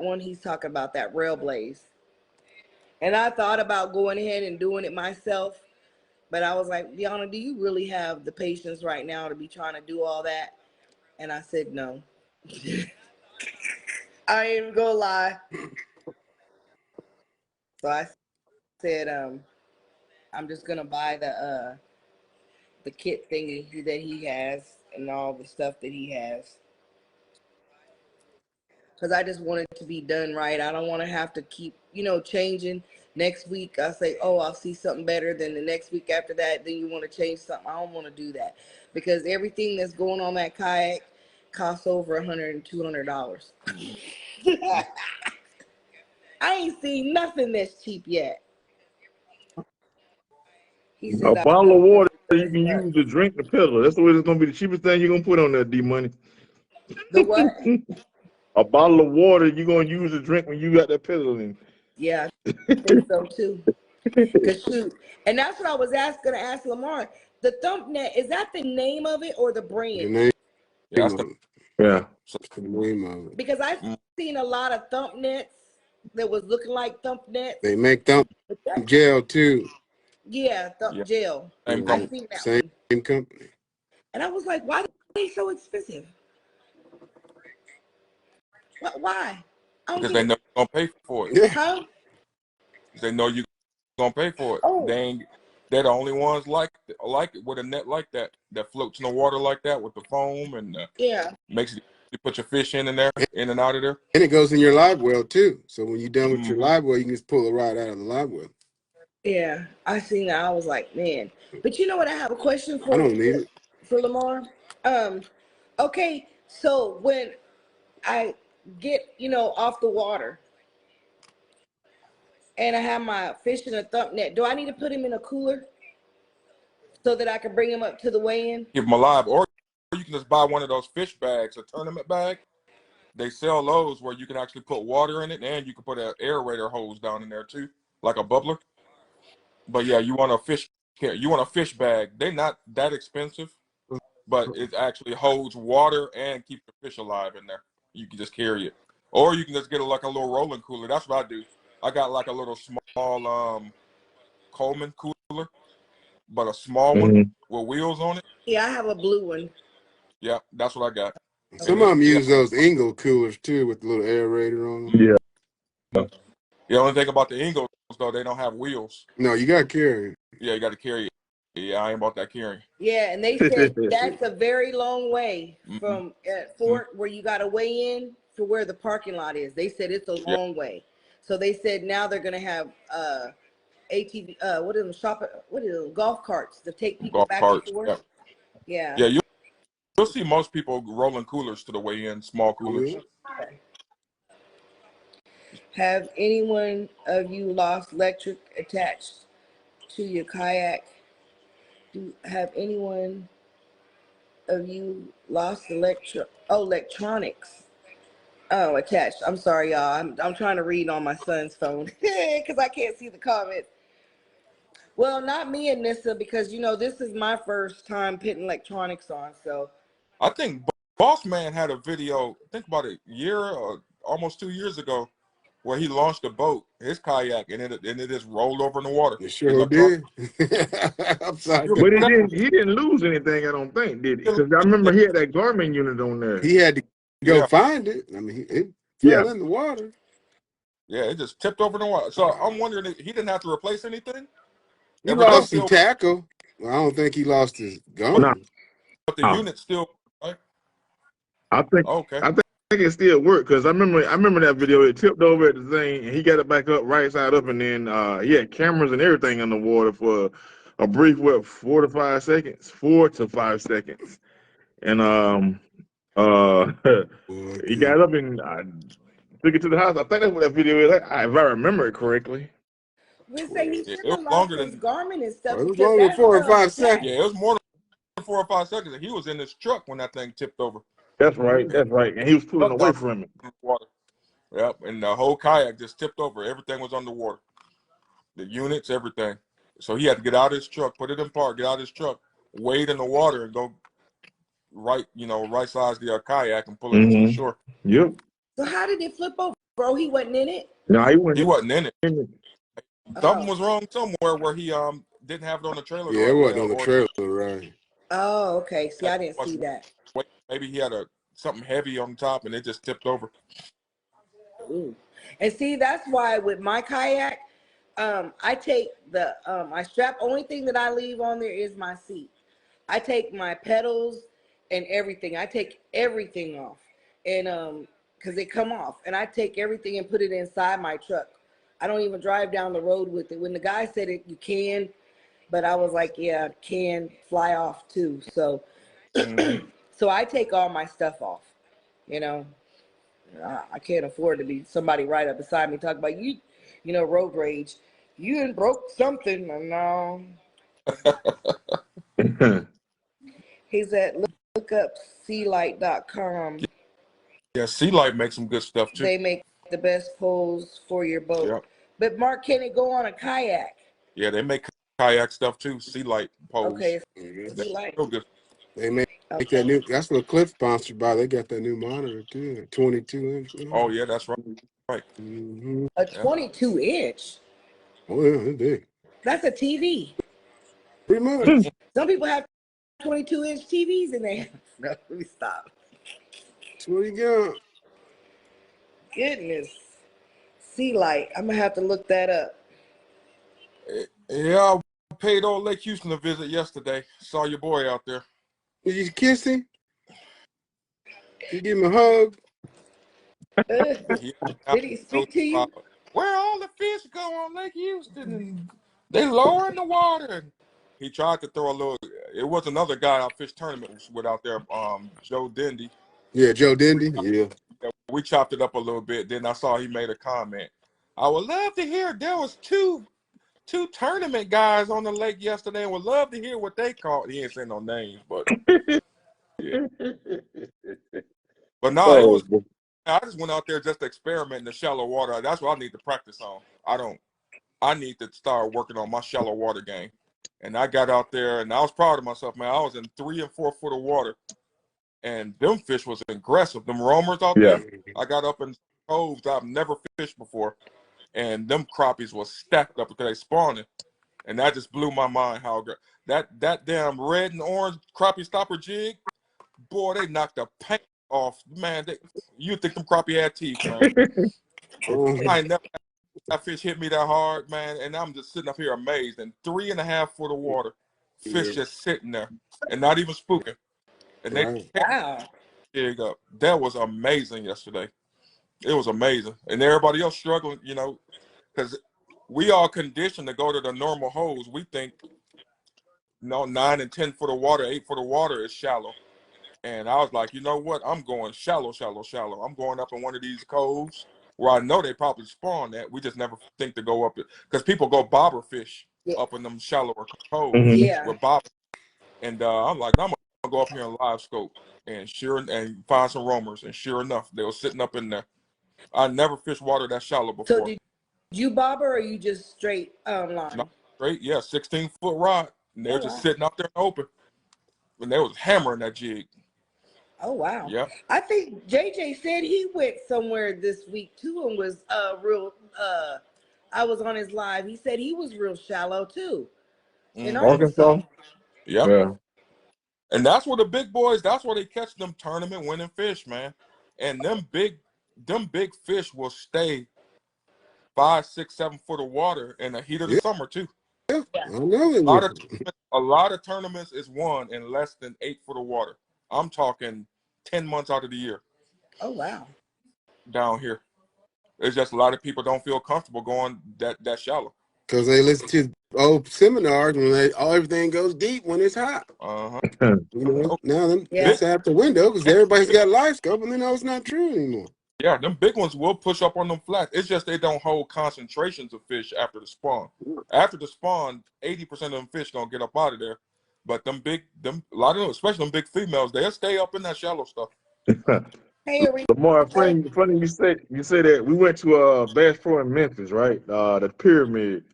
one he's talking about, that Railblaze. And I thought about going ahead and doing it myself, but I was like, Deanna, do you really have the patience right now to be trying to do all that? And I said no. I ain't even gonna lie. So I said, I'm just gonna buy the kit thing that he has and all the stuff that he has. Because I just want it to be done right. I don't want to have to keep, changing. Next week, I say, oh, I'll see something better. Then the next week after that, then you want to change something. I don't want to do that because everything that's going on that kayak costs over $100 and $200. I ain't seen nothing that's cheap yet. He A said, I bottle of know water it's you can use to drink the pillow. That's the way it's gonna be the cheapest thing you're gonna put on there, D-Money. the what? A bottle of water you're gonna use to drink when you got that pillow in. Yeah, I think so too. Cause shoot, and that's what I was gonna ask Lamar. The thump net, is that the name of it or the The brand? name Yeah, that's of it. Yeah. The name of it. Because I've seen a lot of thump nets that was looking like thump nets. They make thump But that, gel too. yeah, thump yeah, gel. same Yeah, I company. seen that same one, company. and I was like, why are they so expensive? Why? I don't Because get they it. know you're gonna pay for it. Yeah. Huh? They know you're gonna pay for it. Oh, They're the only ones like it with a net like that floats in the water like that with the foam and yeah, makes it. You put your fish in there, in and out of there. And it goes in your live well too. So when you're done with your Mm-hmm. live well, you can just pull it right out of the live well. yeah. I seen that. I was like, man. But you know what? I have a question I for don't need it. for Lamar. Um, okay, so when I get, off the water and I have my fish in a thump net, do I need to put him in a cooler so that I can bring him up to the weigh-in? Keep them alive, or you can just buy one of those fish bags, a tournament bag. They sell those where you can actually put water in it, and you can put an aerator hose down in there too, like a bubbler. But yeah, you want a fish bag. They're not that expensive, but it actually holds water and keeps the fish alive in there. You can just carry it, or you can just get like a little rolling cooler. That's what I do. I got like a little small Coleman cooler, but a small one Mm-hmm. with wheels on it. Yeah, I have a blue one. Yeah, that's what I got. Some And of them use those Engel coolers too with the little aerator on them. Yeah. the only thing about the Ingles though, they don't have wheels. No, you got to carry it. Yeah, you got to carry it. Yeah, I ain't about that carrying. Yeah, and they said that's a very long way from at Fort where you got to weigh in to where the parking lot is. They said it's a Yeah, long way. So they said now they're gonna have ATV, what is them, golf carts to take people golf back and carts. forth. Yeah, Yeah. yeah. You'll see most people rolling coolers to the weigh-in, small coolers. Yeah. Have anyone of you lost electric attached to your kayak? Have anyone of you lost electronics? Oh, attached. I'm sorry, y'all. I'm trying to read on my son's phone because I can't see the comments. Well, not me and Nissa, because this is my first time putting electronics on. So I think Boss Man had a video, I think about a year or almost 2 years ago, where he launched a boat, his kayak, and it just rolled over in the water. It sure did. Upside You down. But remember he didn't lose anything, I don't think, did he? that? Because I remember he had that Garmin unit on there. He had to go Yeah, find it. I mean, it Yeah. fell in the water. yeah, it just tipped over in the water. So I'm wondering if he didn't have to replace anything. He Everything lost some still, tackle. Well, I don't think he lost his No, gun. but the unit still, right? I think Okay. I think it still worked because I remember that video. It tipped over at the thing, and he got it back up right side up, and then he had cameras and everything in the water for a brief 4 to 5 seconds, 4 to 5 seconds, and uh Boy, he got up and I took it to the house. I think that's what that video is. If I remember it correctly. we say he Yeah, it shouldn't was have lost longer his than, Garmin and stuff it was because longer than that 4 or stuff 5 attached. seconds. yeah, it was more than 4 or 5 seconds. And he was in his truck when that thing tipped over. That's right. His That's right. And he was pulling truck away got from it. in the water. Yep, and the whole kayak just tipped over. Everything was underwater. The units, everything. So he had to get out of his truck, put it in park, get out of his truck, wade in the water, and go right size the kayak and pull it into the shore. Yep. So how did it flip over, bro? He wasn't in it. No, he went He wasn't in it. in it. Something Oh, was wrong somewhere where he didn't have it on the trailer the Yeah, it right way, wasn't on the or trailer, right? oh, okay. See, that I didn't much see that. weight. Maybe he had something heavy on top and it just tipped over. Ooh. And see, that's why with my kayak, I take I strap. Only thing that I leave on there is my seat. I take my pedals and everything. I take everything off, and because they come off, and I take everything and put it inside my truck. I don't even drive down the road with it. When the guy said it, you can, but I was like, yeah, can fly off too. So, Mm-hmm. so I take all my stuff off. You know, I can't afford to be somebody right up beside me talking about road rage. You done broke something. No. He's at look up sealight.com. Yeah, Sea Light makes some good stuff too. They make the best poles for your boat. Yeah, But Mark, can it go on a kayak? yeah, they make kayak stuff too. Sea Light poles. Okay, Mhm. That's Sea Light. real good. They make Okay. that new. That's what Cliff sponsored by. They got that new monitor too, 22-inch. Oh yeah, that's right. Right. Mm-hmm. A Yeah. 22-inch. Oh yeah, it's big. That's a TV. Pretty much. Some people have 22-inch TVs in there. No, let me stop. That's what he got. Goodness. Sea Light. I'm gonna have to look that up. Yeah, I paid old Lake Houston a visit yesterday. Saw your boy out there. Did you kiss him? You give him a hug? He Did he speak to you? where all the fish go on Lake Houston and they lower in the water. He tried to throw a little. It was another guy our fish tournament was with out there, Joe Dindy. Yeah, Joe Dindy. Yeah. We chopped it up a little bit. Then I saw he made a comment. I would love to hear there was two tournament guys on the lake yesterday and would love to hear what they caught. He ain't saying no names, but yeah. But no, it was. I just went out there just to experiment in the shallow water. That's what I need to practice on. I need to start working on my shallow water game. And I got out there and I was proud of myself, man. I was in 3 and 4 foot of water. And them fish was aggressive. Them roamers out there. I got up in coves I've never fished before. And them crappies was stacked up because they spawning. And that just blew my mind how that damn red and orange crappie stopper jig, boy, they knocked the paint off. Man, you think them crappie had teeth, man. I ain't never had that fish hit me that hard, man. And I'm just sitting up here amazed. And 3.5 foot of water, fish just sitting there and not even spooking. And they Wow. jig up. That was amazing yesterday. It was amazing. And everybody else struggling, because we all conditioned to go to the normal holes. We think 9 and 10 foot of water, 8 foot of water is shallow. And I was like, you know what? I'm going shallow, shallow, shallow. I'm going up in one of these coves where I know they probably spawn at. We just never think to go up it because people go bobber fish up in them shallower coves with bobber. And I'm like, I'm gonna go up here and live scope and find some roamers. And sure enough, they were sitting up in there. I never fished water that shallow before. So did you bobber or you just straight line? No, straight, yeah, 16-foot rod. And they're Oh just wow. sitting out there in the open. And they was hammering that jig. Oh wow. Yeah. I think JJ said he went somewhere this week too and was real I was on his live. He said he was real shallow too in Mm-hmm. Arkansas. Arkansas. Yep. Yeah. And that's where the big boys, that's where they catch them tournament winning fish, man. And them big fish will stay 5, 6, 7 foot of water in the heat of the Yeah, summer too. I Yeah. know it A lot will. of a lot of tournaments is won in less than 8 foot of water. I'm talking 10 months out of the year Oh wow. down here. It's just a lot of people don't feel comfortable going that shallow. Because they listen to old seminars when everything goes deep when it's hot. Uh-huh. You know, Oh, now Yeah. that's out the window because everybody's got a live scope and they know it's not true anymore. yeah, them big ones will push up on them flats. It's just they don't hold concentrations of fish after the spawn. After the spawn, 80% of them fish gonna get up out of there. But a lot of them, especially them big females, they'll stay up in that shallow stuff. Hey Eric. Lamar, funny you say that we went to Bass Pro in Memphis, right? The pyramid.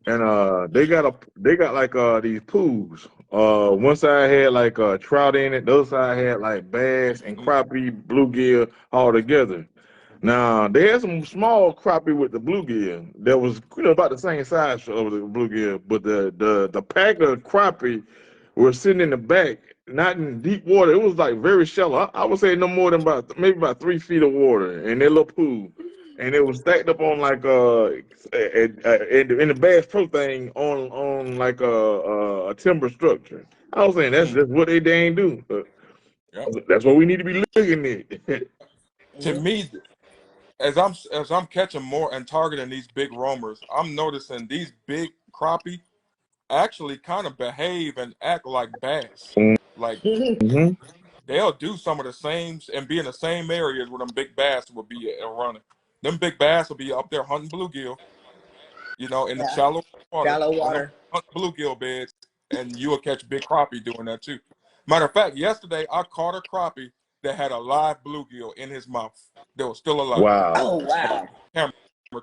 And they got like these pools. One side had like trout in it, the other side had like bass and crappie, bluegill all together. Now they had some small crappie with the bluegill that was about the same size of the bluegill, but the pack of crappie were sitting in the back, not in deep water. It was like very shallow. I would say no more than maybe about 3 feet of water in their little pool, and it was stacked up on like in the Bass Pro thing on like a timber structure. I was saying that's just what they dang do. Yep. That's what we need to be looking at. To Yeah. me, as I'm catching more and targeting these big roamers, I'm noticing these big crappie actually kind of behave and act like bass. Like Mm-hmm. they'll do some of the same and be in the same areas where them big bass will be running. Them big bass will be up there hunting bluegill, in the Yeah. shallow water Shallow on them water. bluegill beds, and you will catch big crappie doing that too. Matter of fact, yesterday I caught a crappie that had a live bluegill in his mouth. They were still alive. Wow. Oh wow. Camera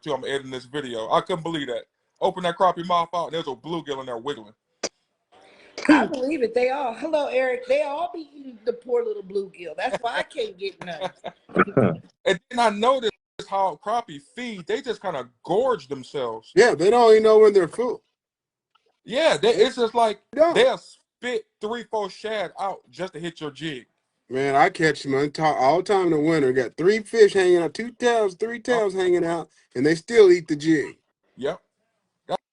too. I'm editing this video. I couldn't believe that. Open that crappie mouth out, and there's a bluegill in there wiggling. I believe it. They all hello Eric. They all be eating the poor little bluegill. That's why I can't get none. And then I noticed how crappie feed. They just kind of gorge themselves. Yeah, they don't even know when they're full. Yeah, it's just like No. they'll spit 3, 4 shad out just to hit your jig. Man, I catch them all the time in the winter. Got 3 fish hanging out, 2 tails, 3 tails hanging out, and they still eat the jig. Yep,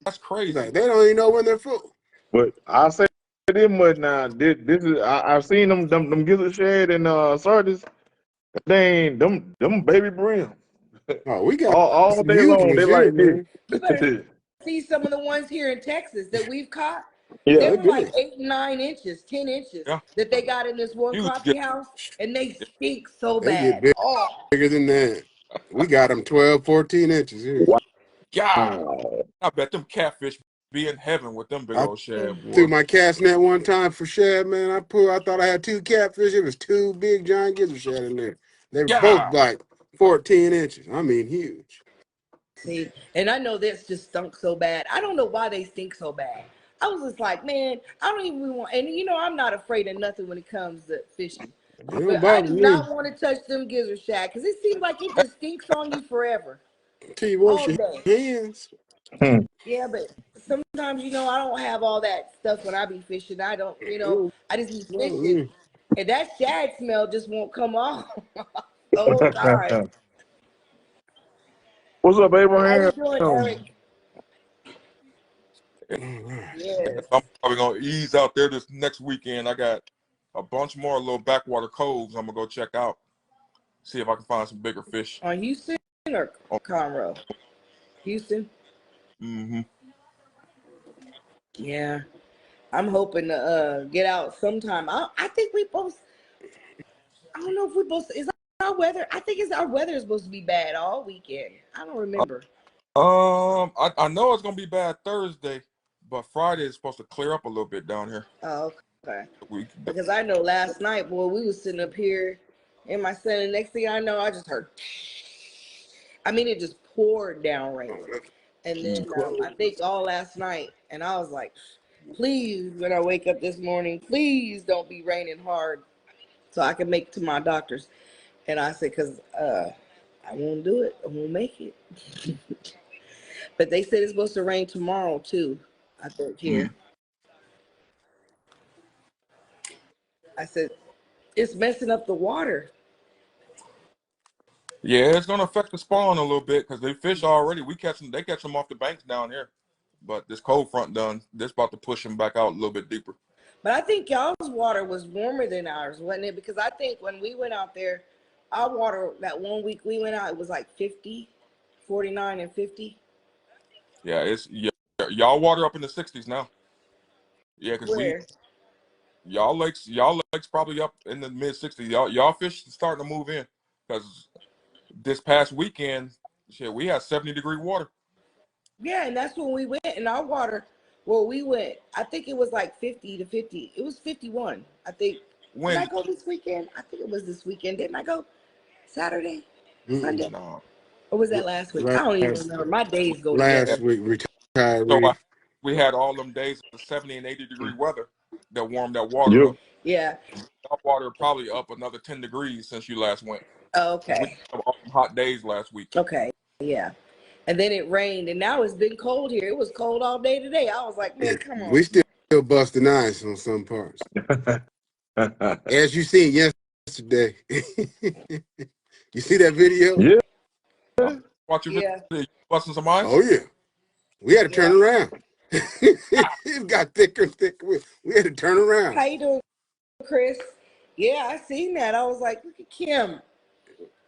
that's crazy. Like they don't even know when they're full. But I say this much now. This is I've seen them gizzard shad and sardines. They ain't them baby brim. Oh, we got All some day huge long. ones They here, like man. You better this. see some of the ones here in Texas that we've caught. Yeah. They They're were like good. 8, 9 inches, 10 inches Yeah, that they got in this one huge. crappie house, and they stink so They get bad. Oh, bigger than that. We got them 12, 14 inches here. God, Wow. I bet them catfish be in heaven with them big I old shad, threw boy. my cast net one time for shad, man. I thought I had 2 catfish. It was 2 big giant gizzard shad in there. They were both God, like 14 inches. I mean, huge. see, and I know this just stunk so bad. I don't know why they stink so bad. I was just like, man, I don't even want, and I'm not afraid of nothing when it comes to fishing. They don't But I bother do me. not want to touch them gizzard shad because it seems like it just stinks on you forever, Till you wash all your day. hands. Hmm. Yeah, but sometimes, I don't have all that stuff when I be fishing. I don't, They don't I just be bother fishing. me. And that shad smell just won't come off the whole time. What's up, How you Abraham? doing, Eric? All right. Yes. I'm probably gonna ease out there this next weekend. I got a bunch more little backwater coves I'm gonna go check out. See if I can find some bigger fish. On Houston or Oh, Conroe? Houston? mm-hmm. Yeah. I'm hoping to get out sometime. I think we both, I don't know if we both, is our weather, I think our weather is supposed to be bad all weekend. I don't remember. I know it's gonna be bad Thursday, but Friday is supposed to clear up a little bit down here. Oh, okay. We, Because I know last night, boy, we was sitting up here in my son, and next thing I know, I just heard, I mean, it just poured down rain. And It's then close. I think all last night, And I was like, please, when I wake up this morning, please don't be raining hard so I can make it to my doctor's. And I said, because I won't do it. I won't make it. But they said it's supposed to rain tomorrow, too, I think, here. I said, it's messing up the water. Yeah, it's gonna affect the spawn a little bit because they fish already. They catch them off the banks down here. But this cold front this about to push them back out a little bit deeper. But I think y'all's water was warmer than ours, wasn't it? Because I think when we went out there, our water, that 1 week we went out, it was like 50, 49 and 50. Yeah, y'all water up in the 60s now. Yeah, because Where? y'all lakes probably up in the mid 60s. Y'all fish starting to move in because this past weekend, shit, we had 70-degree water. Yeah, and that's when we went. And our water, well, we went, I think it was like 50 to 50. It was 51, I think. Did I go this weekend? I think it was this weekend. Didn't I go Saturday? Sunday? No. Or was that last week? I don't even remember. My days go together. Last week, retiree. So we had all them days of 70 and 80-degree weather that warmed that water up. Yeah. Our water probably up another 10 degrees since you last went. Oh, okay. We had all them hot days last week. Okay. Yeah. And then it rained, and now it's been cold here. It was cold all day today. I was like, man, come on. We still busting ice on some parts. As you seen yesterday. You see that video? Yeah. Watch your video. You busting some ice? Oh, yeah. We had to turn around. It got thicker and thicker. We had to turn around. How you doing, Chris? Yeah, I seen that. I was like, look at Kim.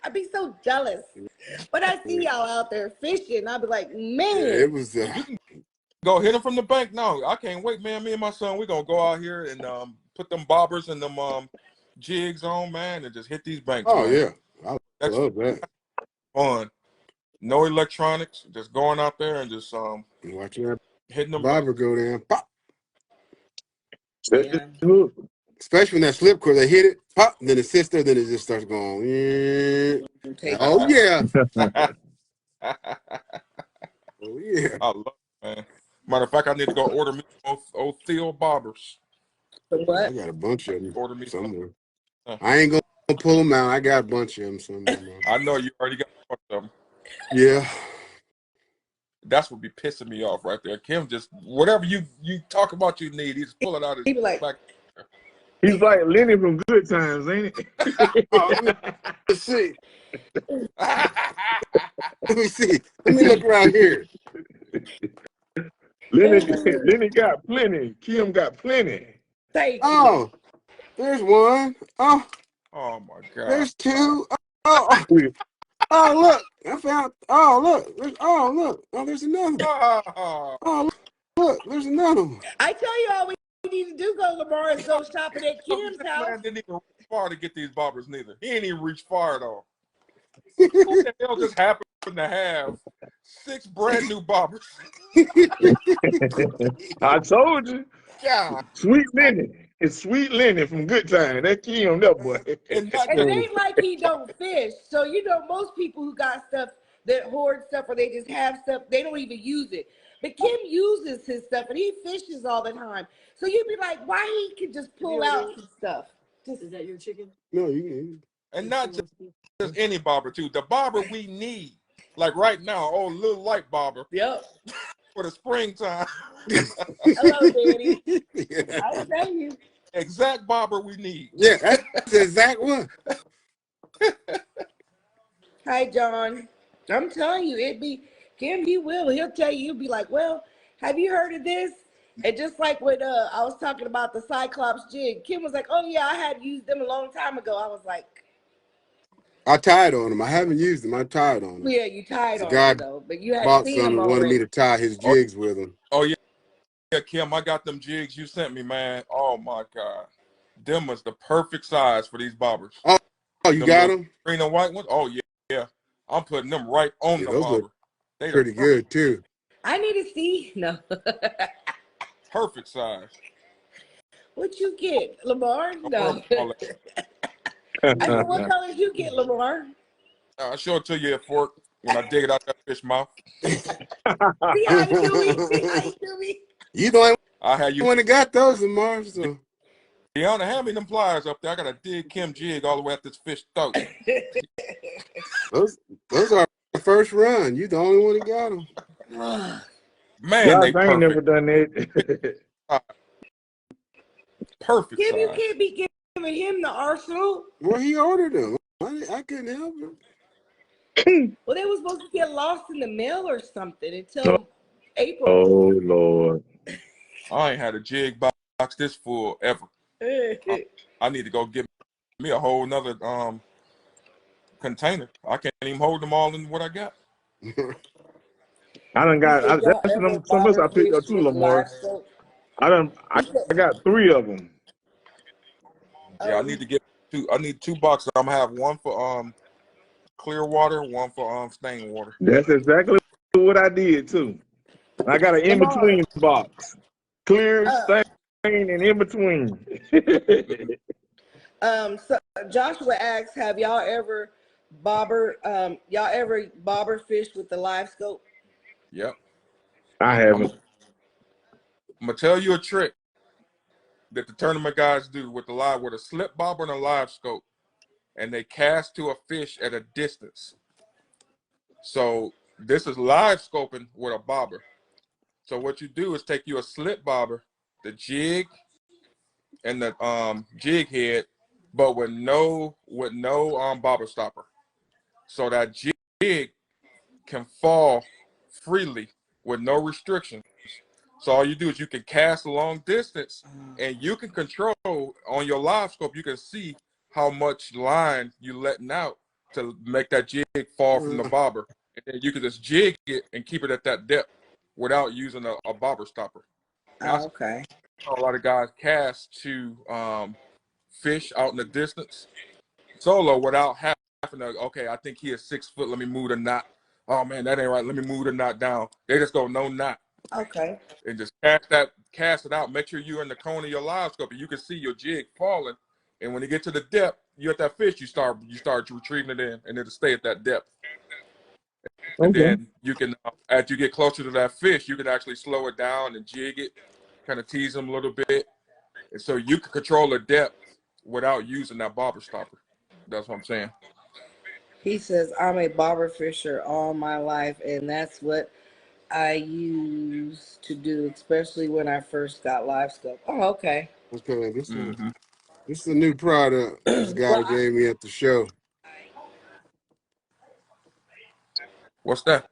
I'd be so jealous. When I see y'all out there fishing, I'd be like, man. Yeah, it was. You can go hit them from the bank now. I can't wait, man. Me and my son, we're going to go out here and put them bobbers and them jigs on, man, and just hit these banks. Oh, man. yeah. I love that. Fun. No electronics. Just going out there and just watching that hitting them bobber go down. Pop. Yeah. Especially when that slip cord, they hit it, pop, then the sister, then it just starts going. Yeah. Oh, yeah. Oh, yeah. I love it, man. Matter of fact, I need to go order me old Theo bobbers. What? I got a bunch of them Order me somewhere. I ain't going to pull them out. I got a bunch of them somewhere. I know you already got a bunch of them. Yeah. That's what be pissing me off right there. Kim just, whatever you talk about you need, he's pulling out his He be like, back. He's like Lenny from Good Times, ain't it? Let's see. Let me see. Let me look around here. Lenny got plenty. Kim got plenty. thank you. Oh, there's one. Oh, my God. there's two. Oh, look. I found. Oh, look. Oh, there's another one. Oh, look. There's another one. I tell you all we need to do, go Lamar, is go shopping at Kim's house. Man didn't even reach far to get these bobbers neither. He ain't even reach far at all. Who the hell just happened to have 6 brand new bobbers? I told you. God. Sweet Lenny. It's Sweet Lenny from Good Time. That Kim, that boy. And it ain't like he don't fish. So, most people who got stuff that hoard stuff or they just have stuff, they don't even use it. But Kim uses his stuff and he fishes all the time. So you'd be like, why he can just pull out some stuff? Is that your chicken? No, you can. And not just any bobber, too. The bobber we need. Like right now, little light bobber. Yep. For the springtime. Hello, Daddy. I tell you. Exact bobber we need. Yeah, that's the exact one. Hi, John. I'm telling you, Kim, he'll tell you, he'll be like, well, have you heard of this? And just like when I was talking about the Cyclops jig, Kim was like, oh yeah, I had used them a long time ago. I was like, I tied on them. I haven't used them. I tied on them. yeah, you tied on them though, but you had bought seen some them and already. wanted me to tie his jigs with them. Oh yeah. Yeah, Kim, I got them jigs you sent me, man. Oh my God. Them was the perfect size for these bobbers. Oh, you got them? Green and white ones? Oh yeah. I'm putting them right on the bobber. They pretty good too. I need to see. No. Perfect size. What you get, Lamar? No. I said, what colors you get, Lamar? I'll show it to you at Fork when I dig it out that fish mouth. See how you do me? See how you do me? You the only I had you. one that got those, Lamar. So. Deanna, hand me them pliers up there. I got to dig Kim jig all the way at this fish throat. Those are the first run. You the only one that got them. Man, Josh, they I ain't never perfect. done that. Perfect Kim, you size. can't be giving him the arsenal. Well, he ordered them. I couldn't help him. Well, they were supposed to get lost in the mail or something until April. Oh Lord. I ain't had a jig box this full ever. I need to go get me a whole nother container. I can't even hold them all in what I got. I done He got said, y'all that's ever some of us bobber I picked fish up too, with Lamar. livestock? I got 3 of them. Yeah, I need to get two. I need 2 boxes. I'm gonna have one for clear water, one for stained water. That's exactly what I did too. I got an Lamar, in-between box. Clear, stain, and in between. so Joshua asks, have y'all ever bobber fish with the live scope? Yep. I I'm haven't. gonna tell you a trick that the tournament guys do with a slip bobber and a live scope, and they cast to a fish at a distance. So this is live scoping with a bobber. So what you do is take you a slip bobber, the jig, and the jig head, but with no bobber stopper. So that jig can fall freely with no restrictions. So all you do is you can cast a long distance, and you can control on your live scope. You can see how much line you're letting out to make that jig fall from the bobber, and then you can just jig it and keep it at that depth without using a bobber stopper. And Oh, okay. a lot of guys cast to fish out in the distance solo without having to, okay, I think he is 6 foot. Let me move the knot. Oh man, that ain't right. Let me move the knot down. They just go no knot. Okay. And just cast it out. Make sure you're in the cone of your live scope and you can see your jig falling. And when you get to the depth, you're at that fish, you start retrieving it in, and it'll stay at that depth. And Okay. then you can, as you get closer to that fish, you can actually slow it down and jig it, kind of tease them a little bit. And so you can control the depth without using that bobber stopper. That's what I'm saying. He says, I'm a bobber fisher all my life, and that's what I used to do, especially when I first got live scope. Oh, okay. Okay, this is a new product this guy Well, gave me at the show. What's that?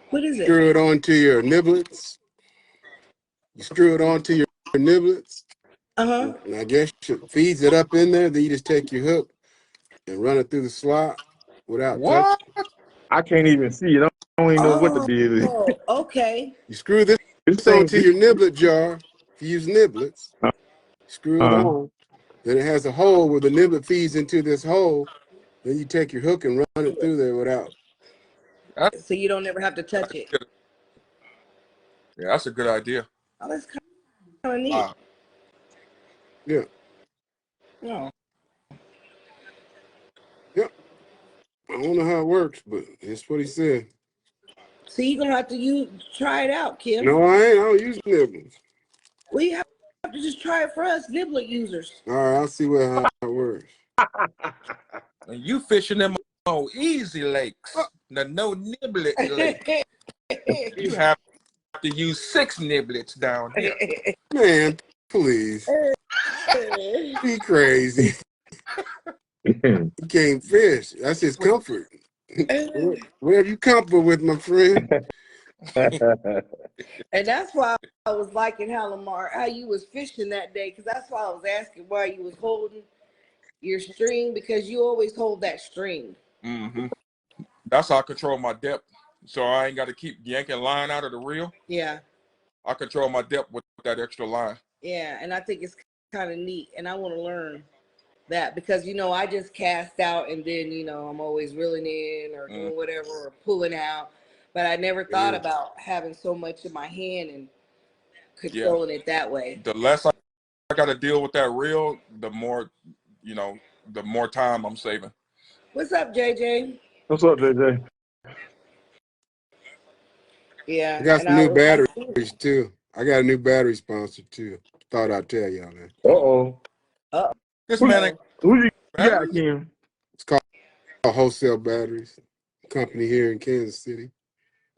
what is it? Screw it onto your niblets. You screw it onto your niblets. Uh-huh. And I guess it feeds it up in there. Then you just take your hook and run it through the slot without touching. What? I can't even see it. I don't even know what the deal is. Oh, okay. You screw this This thing. onto your niblet jar. If you use niblets, screw it on. Then it has a hole where the niblet feeds into this hole. Then you take your hook and run it through there without. So you don't ever have to touch it. Yeah, that's a good idea. Oh, that's kind of neat. Yeah. Oh. Yep. I don't know how it works, but that's what he said. So you're going to have to try it out, Kim. No, I ain't. I don't use niblets. Well, you have to just try it for us niblet users. All right, I'll see how it works. And you fishing them on easy lakes, the no niblet lake. You have to use 6 niblets down here. Man, please. Be crazy. You can't fish. That's his comfort. Whatever you comfort with, my friend. And that's why I was liking how you was fishing that day, because that's why I was asking why you was holding your string, because you always hold that string. That's how I control my depth. So I ain't got to keep yanking line out of the reel. Yeah. I control my depth with that extra line. Yeah, and I think it's kind of neat, and I want to learn that because, I just cast out and then, I'm always reeling in or doing whatever or pulling out. But I never thought about having so much in my hand and controlling it that way. The less I got to deal with that reel, the more, the more time I'm saving. What's up, JJ? What's up, JJ? Yeah. I got some new batteries too. I got a new battery sponsor too. Thought I'd tell y'all that. Uh-oh. This Who, man ain't who you got, batteries. Kim? It's called Wholesale Batteries, company here in Kansas City.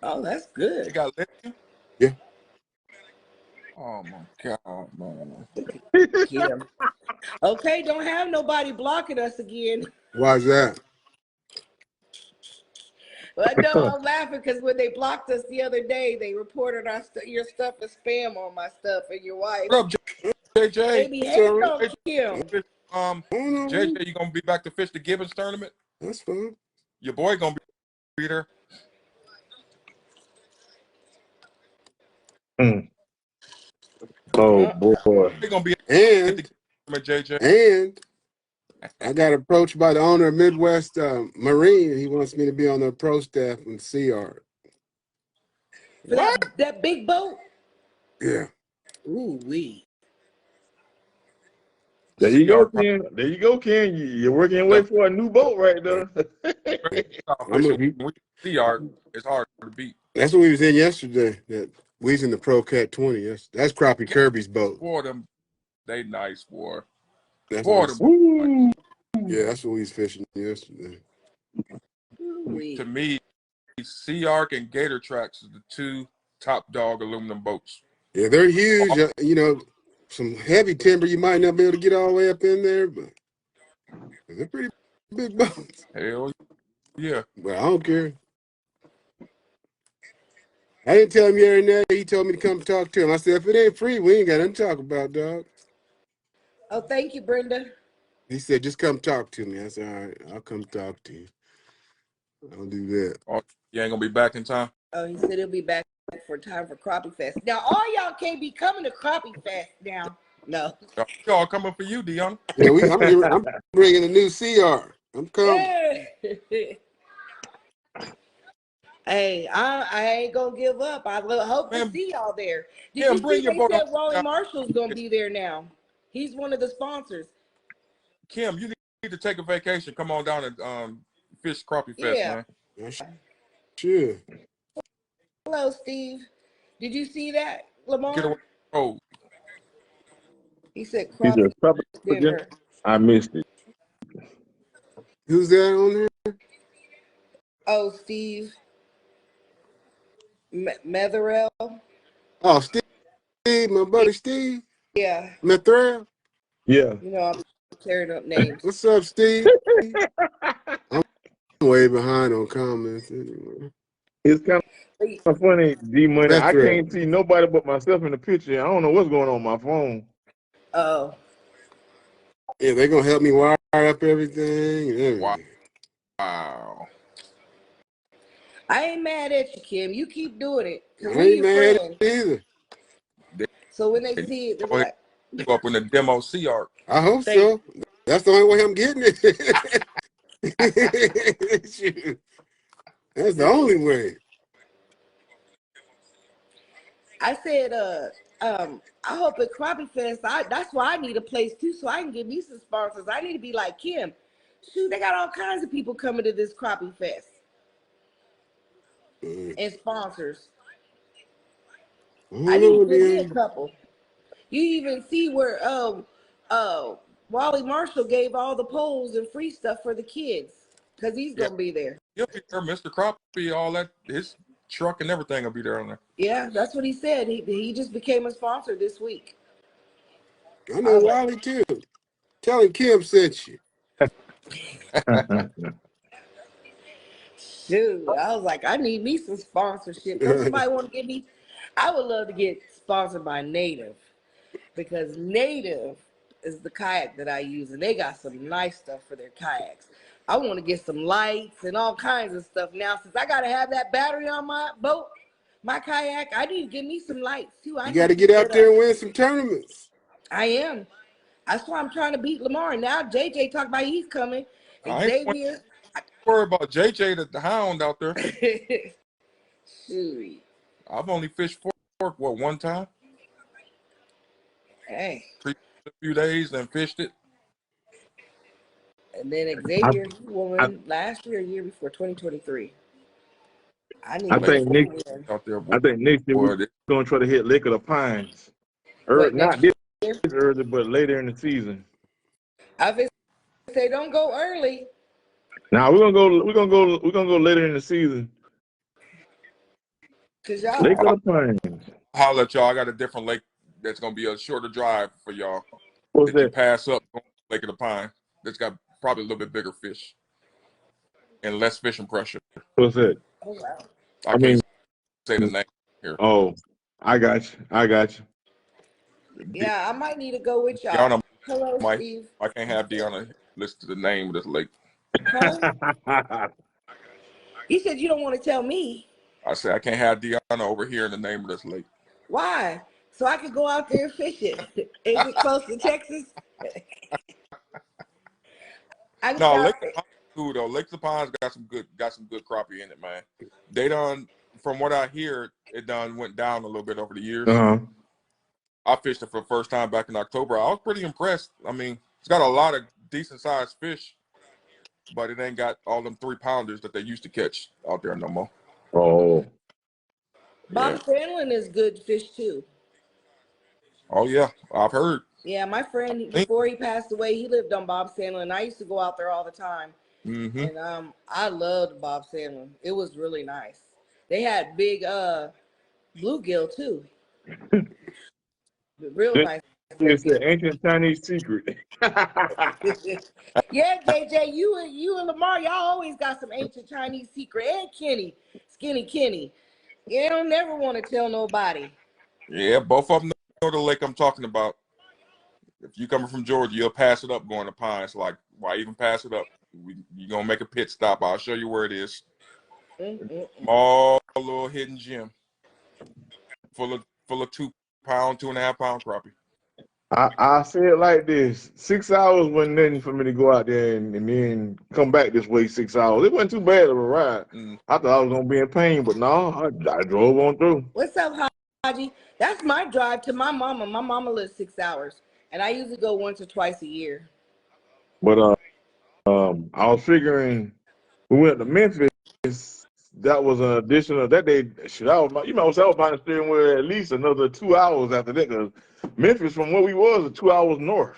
Oh, that's They good. got lithium. Yeah. Oh my God, man. Kim. Okay, don't have nobody blocking us again. Why's that? Well, no, I'm laughing because when they blocked us the other day, they reported your stuff as spam on my stuff and your wife. What up, JJ? They be That's hating all right. on Kim. JJ, you gonna be back to fish the Gibbons tournament? That's fine. Your boy gonna be there. Oh, boy. They gonna be at the tournament, JJ. And I got approached by the owner of Midwest Marine. He wants me to be on the pro staff in Sea Yard. For that big boat? Yeah. Ooh, wee. There you go, Ken. There you go, Ken. You're working your way for a new boat right there. Sea Yard is hard to beat. That's what we was in yesterday. That we was in the Pro Cat 20. Yes, that's Crappie Kirby's boat. Boy, them they nice, boy. That's Boy, what them yeah, that's what we was fishing yesterday. to me, Sea Arc and Gator Tracks is the two top dog aluminum boats. Yeah, they're huge. You know, some heavy timber you might not be able to get all the way up in there, but they're pretty big boats. Hell yeah. But I don't care. I didn't tell him yet and there. He told me to come talk to him. I said, if it ain't free, we ain't got nothing to talk about, dog. Oh, thank you, Brenda. He said, just come talk to me. I said, all right, I'll come talk to you. I'll do that. Oh, you ain't gonna be back in time? Oh, he said he'll be back for time for Crappie Fest. Now, all y'all can't be coming to Crappie Fest now. No. Y'all coming for you, Deanna. Yeah, I'm bringing a new CR. I'm coming. Hey, I ain't gonna give up. I hope to see y'all there. Did you see they said Wally Marshall's gonna be there now? He's one of the sponsors. Kim, you need to take a vacation. Come on down and fish Crappie Fest, man. Sure. Hello, Steve. Did you see that, Lamar? Get away from the road. He said crappie dinner. I missed it. Who's that on there? Oh, Steve Metherell. Oh, Steve, my buddy Steve. Yeah. Metherell. Yeah. You know, I'm tearing up names. What's up, Steve? I'm way behind on comments anyway. It's kind of funny, D-Money. I can't see nobody but myself in the picture. I don't know what's going on my phone. Oh. Yeah, they're going to help me wire up everything. Wow. I ain't mad at you, Kim. You keep doing it. I ain't mad at you either. So when they see it, they're like, go up in the demo Sea Arc. I hope so. That's the only way I'm getting it. That's the only way. I said, I hope at Crappie Fest, that's why I need a place too, so I can get me some sponsors. I need to be like Kim. Shoot, they got all kinds of people coming to this Crappie Fest. And sponsors. I need to get me a couple. You even see where Wally Marshall gave all the poles and free stuff for the kids because he's gonna be there. He'll be there, Mr. Crappie, all that, his truck and everything will be there on there. Yeah, that's what he said. He just became a sponsor this week. I know Wally too. Tell him Kim sent you. Dude, I was like, I need me some sponsorship. Don't somebody want to get me? I would love to get sponsored by Native because Native is the kayak that I use, and they got some nice stuff for their kayaks. I want to get some lights and all kinds of stuff now. Since I got to have that battery on my boat, my kayak, I need to get me some lights too. You got to get out there and win some tournaments. I am. That's why I'm trying to beat Lamar. Now JJ talked about he's coming. Xavier. Worry about JJ the hound out there. Shoot. I've only fished fork one time. Hey. A few days and fished it. And then Xavier won last year, year before 2023. I need I to think get next, some in. out there, I think next year we're boy. gonna try to hit Lake of the Pines. What, Not next this year? early, but later in the season. I just say don't go early. Now we're gonna go. We're gonna go. We're gonna go later in the season. Cause y'all, Lake of the Pines. Holler at y'all. I got a different lake that's gonna be a shorter drive for y'all What's that you that? pass up going to Lake of the Pine. That's got probably a little bit bigger fish and less fishing pressure. What's that? oh wow. I I mean, can't say the name here. oh, I got you. I got you. Yeah, I might need to go with y'all. Deanna Hello, might. Steve. I can't have Deanna listen to the name of this lake. Huh? You said you don't want to tell me. I said I can't have Deanna over here in the name of this lake. Why? So I could go out there and fish it. Is it close to Texas? I can No, start. Lake of Pines is cool though. Lake of Pines got some good crappie in it, man. They done, from what I hear, it done went down a little bit over the years. Uh-huh. I fished it for the first time back in October. I was pretty impressed. I mean, it's got a lot of decent sized fish, but it ain't got all them 3-pounders that they used to catch out there no more. Oh, Yeah. Bob Sandlin is good fish too. Oh yeah, I've heard. Yeah, my friend before he passed away, he lived on Bob Sandlin. I used to go out there all the time, Mm-hmm. and I loved Bob Sandlin. It was really nice. They had big bluegill too, real nice it's an bluegill. ancient Chinese secret. Yeah, JJ, you and Lamar, y'all always got some ancient Chinese secret, and Kenny, Skinny Kenny. You don't never want to tell nobody. Yeah, both of them know the lake I'm talking about. If you coming from Georgia, you'll pass it up going to Pines. Like, why even pass it up? You're going to make a pit stop. I'll show you where it is. Mm-mm. Small little hidden gem full of 2-pound, 2.5-pound crappie. I say it like this: 6 hours wasn't nothing for me to go out there and then come back this way 6 hours. It wasn't too bad of a ride. Mm. I thought I was gonna be in pain, but no, I drove on through. What's up, Haji? That's my drive to my mama. My mama lives 6 hours, and I usually go once or twice a year. But I was figuring we went to Memphis. That was an additional that day. Shit, I was, you know, so I was trying to steering wheel at least another 2 hours after that because Memphis from where we was 2 hours north.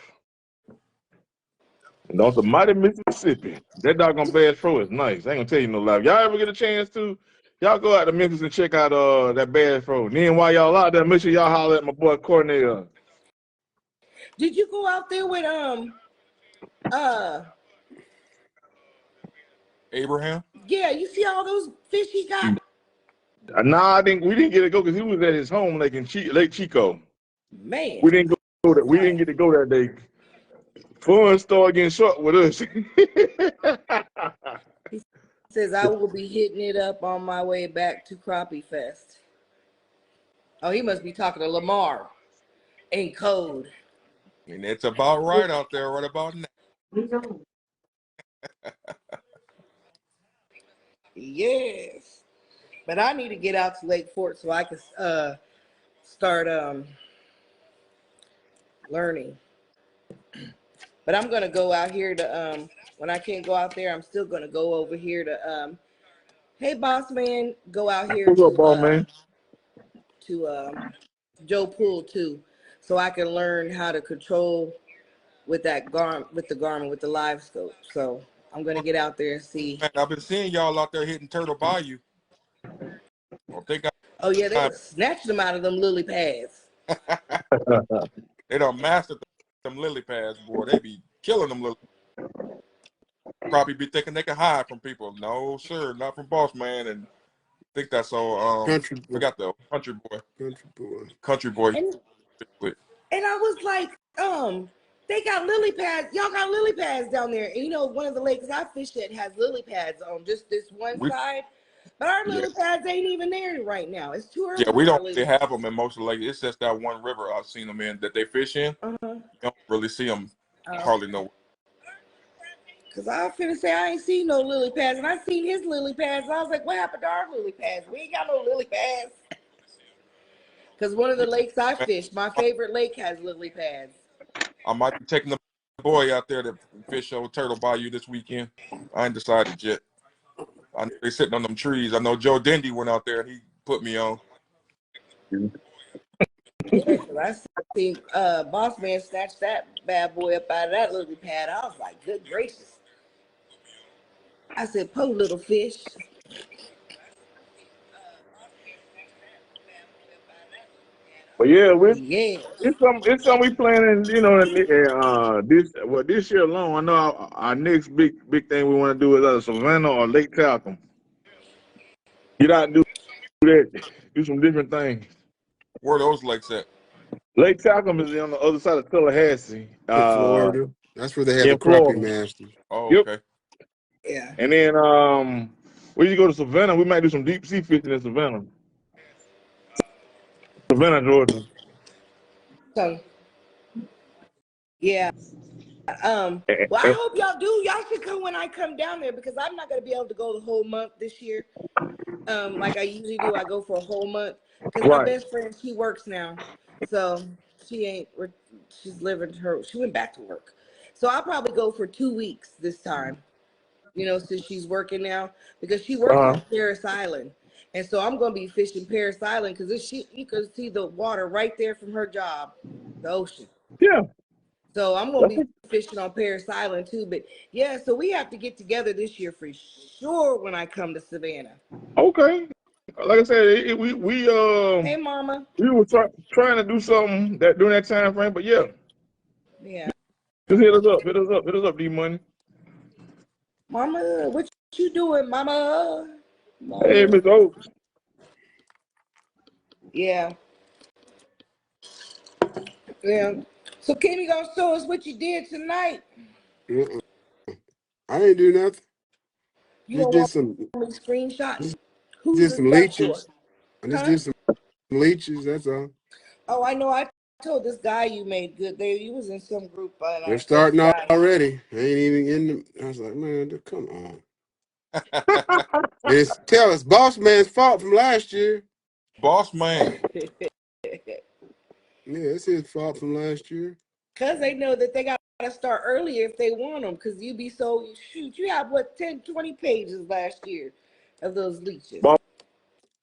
And on the mighty Mississippi, that doggone Bass Pro is nice. I ain't gonna tell you no lie. If y'all ever get a chance to, y'all go out to Memphis and check out that Bass Pro. And then while y'all out there, make sure y'all holler at my boy Cornell. Did you go out there with uh Abraham? yeah, you see all those fish he got? Nah, we didn't get to go because he was at his home lake in Lake Chico. Man, We didn't go that. We didn't get to go that day. Fun started getting short with us. he says I will be hitting it up on my way back to Crappie Fest. Oh, he must be talking to Lamar in code. And it's about right out there right about now. Yes. But I need to get out to Lake Fort so I can start learning. But I'm gonna go out here to when I can't go out there, I'm still gonna go over here to hey boss man, go out here What's up, ball man? to Joe Pool too, so I can learn how to control with that Garmin with the live scope. So I'm gonna get out there and see. Man, I've been seeing y'all out there hitting Turtle Bayou. I think Oh yeah, they was snatching them out of them lily pads. they done mastered them lily pads, boy. They be killing them lily. Probably be thinking they can hide from people. No, sir, not from Boss Man. And I think that's so Country boy. forgot the country boy. Country boy. Country boy. And I was like, they got lily pads. Y'all got lily pads down there. And you know, one of the lakes I fish at has lily pads on just this one side. But our Yeah. lily pads ain't even there right now. It's too early. Yeah, we for our don't lily really have them in most of the lakes. It's just that one river I've seen them in that they fish in. Uh-huh. You don't really see them hardly nowhere. Because I was finna say I ain't seen no lily pads. And I seen his lily pads. And I was like, what happened to our lily pads? We ain't got no lily pads. Because one of the lakes I fish, my favorite lake, has lily pads. I might be taking the boy out there to fish over Turtle Bayou this weekend. I ain't decided yet. I know they sitting on them trees. I know Joe Dindy went out there and he put me on. Yeah, because I seen Boss Man snatch that bad boy up out of that lily pad. I was like, good gracious. I said, po little fish. But yeah, Yeah. it's something we planning. You know, this year alone. I know our next big thing we want to do is either Savannah or Lake Talcum. Get out and do that. Do some different things. Where are those lakes at? Lake Talcum is on the other side of Tallahassee, In Florida. That's where they have the in crappie Florida. masters. Oh, Yep. okay. Yeah. And then when you go to Savannah, we might do some deep sea fishing in Savannah, Georgia. So, yeah. Well, I And- hope y'all do. Y'all should come when I come down there because I'm not gonna be able to go the whole month this year. Like I usually do. I go for a whole month because my right. best friend, she works now, so she's living she went back to work. So I'll probably go for 2 weeks this time. You know, since she's working now because she works Uh-huh. on Paris Island, and so I'm gonna be fishing Paris Island because you can see the water right there from her job, the ocean. Yeah. So I'm gonna be fishing on Paris Island too. But yeah, so we have to get together this year for sure when I come to Savannah. Okay. Like I said, Hey, Mama. we were trying to do something that during that time frame, but yeah, Yeah, just hit us up, hit us up, D Money. Mama, what you doing, Mama? Hey, Mama. Miss Oaks. Yeah, yeah. So Kenny gonna show us what you did tonight. Uh-uh. I didn't do nothing. You Just don't did want some me to screenshot? just Who's did the some stuff for? leeches. I just Huh? did some leeches, that's all. Oh, I know. I told this guy you made good. He was in some group, and They're I told the starting guy. already. I ain't even in them. I was like, man, come on. And it's boss man's fault from last year. Boss man. Yeah, it's his fault from last year. Because they know that they got to start earlier if they want them. Because you be so, shoot, you have what, 10, 20 pages last year of those leeches. My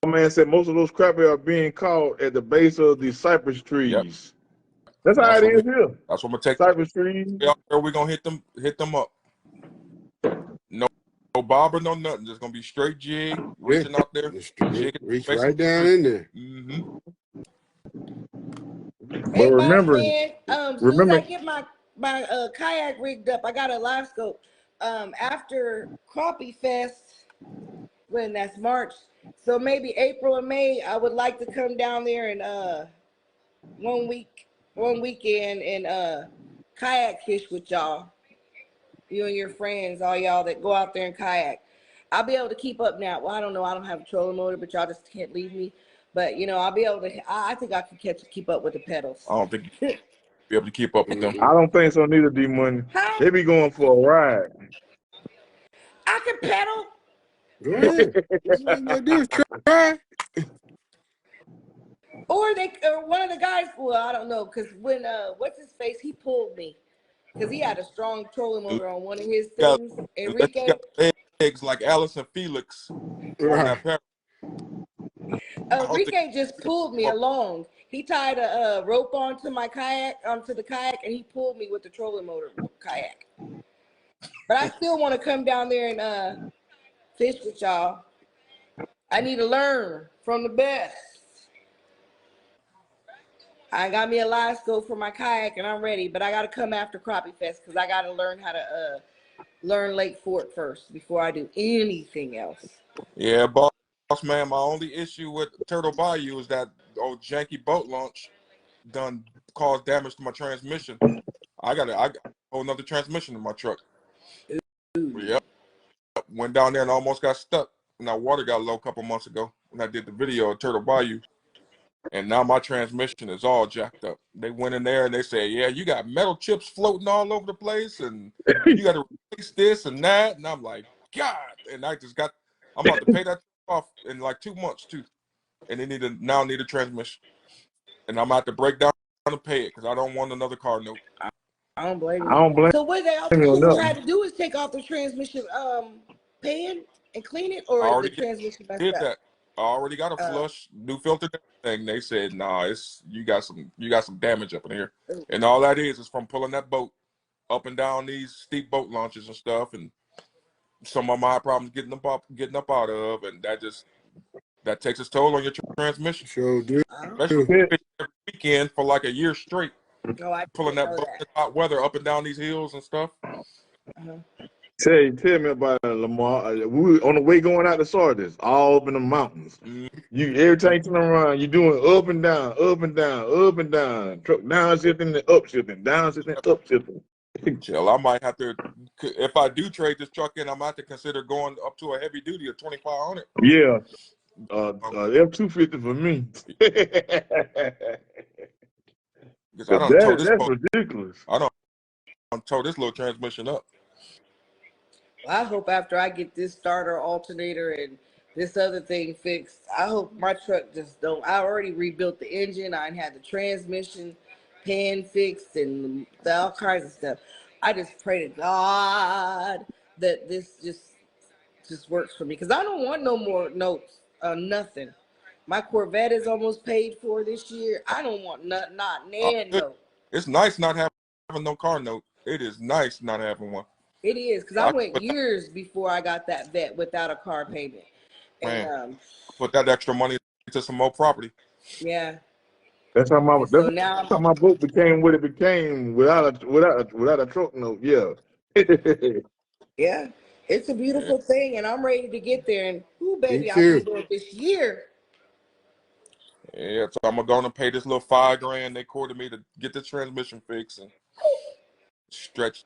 man said most of those crappie are being caught at the base of the cypress Yep. trees. That's how That's it what is here. that's what I'm gonna take Cypress trees. out there. We're gonna hit them up. No bobber, no nothing. Just gonna be straight jig, Yeah, reaching out there, just jigging reach base right of the down tree. in there. Mm-hmm. But Hey, boss remember, man, as soon as I get my kayak rigged up, I got a live scope. After Crappie Fest, when that's March, so maybe April or May, I would like to come down there and one weekend and kayak fish with y'all. You and your friends, all y'all that go out there and kayak. I'll be able to keep up now. Well, I don't know. I don't have a trolling motor, but y'all just can't leave me. But you know, I'll be able to. I think I can keep up with the pedals. I don't think you'll be able to keep up with them. I don't think so neither, D Money. Huh? They be going for a ride. I can pedal. Go ahead. That's all you gotta do is try. Or one of the guys. Well, I don't know, because when what's his face? He pulled me because he had a strong trolling motor on one of his things. Unless you Enrique. got legs like Allison Felix on that pair. I don't think Enrique just pulled me along. He tied a rope onto the kayak, and he pulled me with the trolling motor kayak. But I still want to come down there and fish with y'all. I need to learn from the best. I got me a live scope for my kayak, and I'm ready. But I got to come after Crappie Fest because I got to learn how to learn Lake Fort first before I do anything else. Yeah, boss man. My only issue with Turtle Bayou is that old janky boat launch done caused damage to my transmission. I got a whole nother transmission in my truck. Yep. Went down there and almost got stuck. Now water got low a couple months ago when I did the video of Turtle Bayou. And now my transmission is all jacked up. They went in there and they said, yeah, you got metal chips floating all over the place and you got to replace this and that. And I'm like, God. And I'm about to pay that off in like 2 months too. And they need a transmission. And I'm about to break down and pay it because I don't want another car note. I don't blame I you. don't blame So what they all you on people nothing. had to do is take off the transmission pan. and clean it, I or is the already transmission messed did up? that. I already got a flush, new filter thing. They said, nah, it's you got some damage up in here. Ooh. And all that is from pulling that boat up and down these steep boat launches and stuff, and some of my problems getting up out of, and that takes its toll on your transmission. Sure do. Oh, Especially every weekend for like a year straight, no, I pulling didn't that know boat in that. hot weather up and down these hills and stuff. Uh-huh. Tell me about it, Lamar. We were on the way going out to Sardis, all up in the mountains. You every time you turn around, you doing up and down, up and down, up and down, truck down shifting and up shifting, down shifting, up shifting. Chill, I might have to, if I do trade this truck in, I might have to consider going up to a heavy duty of 2500. Yeah, F-250 for me. Because I don't tow this That's boat. ridiculous. I don't tow this little transmission up. Well, I hope after I get this starter alternator and this other thing fixed, I hope my truck just don't. I already rebuilt the engine. I had the transmission pan fixed and all kinds of stuff. I just pray to God that this just works for me, because I don't want no more notes, nothing. My Corvette is almost paid for this year. I don't want not nan note. It's nice not having no car note. It is nice not having one. It is, because So I I went years before I got that vet without a car payment. And put that extra money into some more property. yeah. That's how So now my boat became what it became without a truck note. Yeah. yeah, it's a Yeah, beautiful thing, and I'm ready to get there. And ooh, Me baby, I can too. do it this year. yeah. So I'm gonna pay this little $5,000 they quoted me to get the transmission fixed and stretch.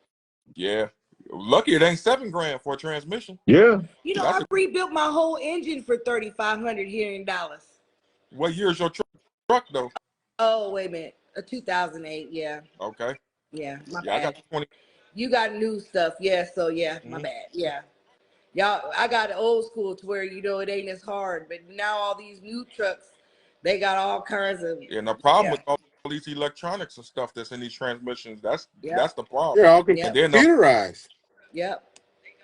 Yeah, lucky it ain't $7,000 for a transmission. Yeah. You know, That's I rebuilt my whole engine for $3,500 here in Dallas. what year is your truck though? Oh, wait a minute, a 2008. Yeah, Okay. yeah, my Yeah, I got bad. 20. You got new stuff, yeah. So yeah, my bad. Yeah, y'all, I got it old school to where it ain't as hard. But now all these new trucks, they got all kinds of And the problem yeah, with all these electronics and stuff that's in these transmissions, that's yep, the problem. They're all And yep, then computerized. yep.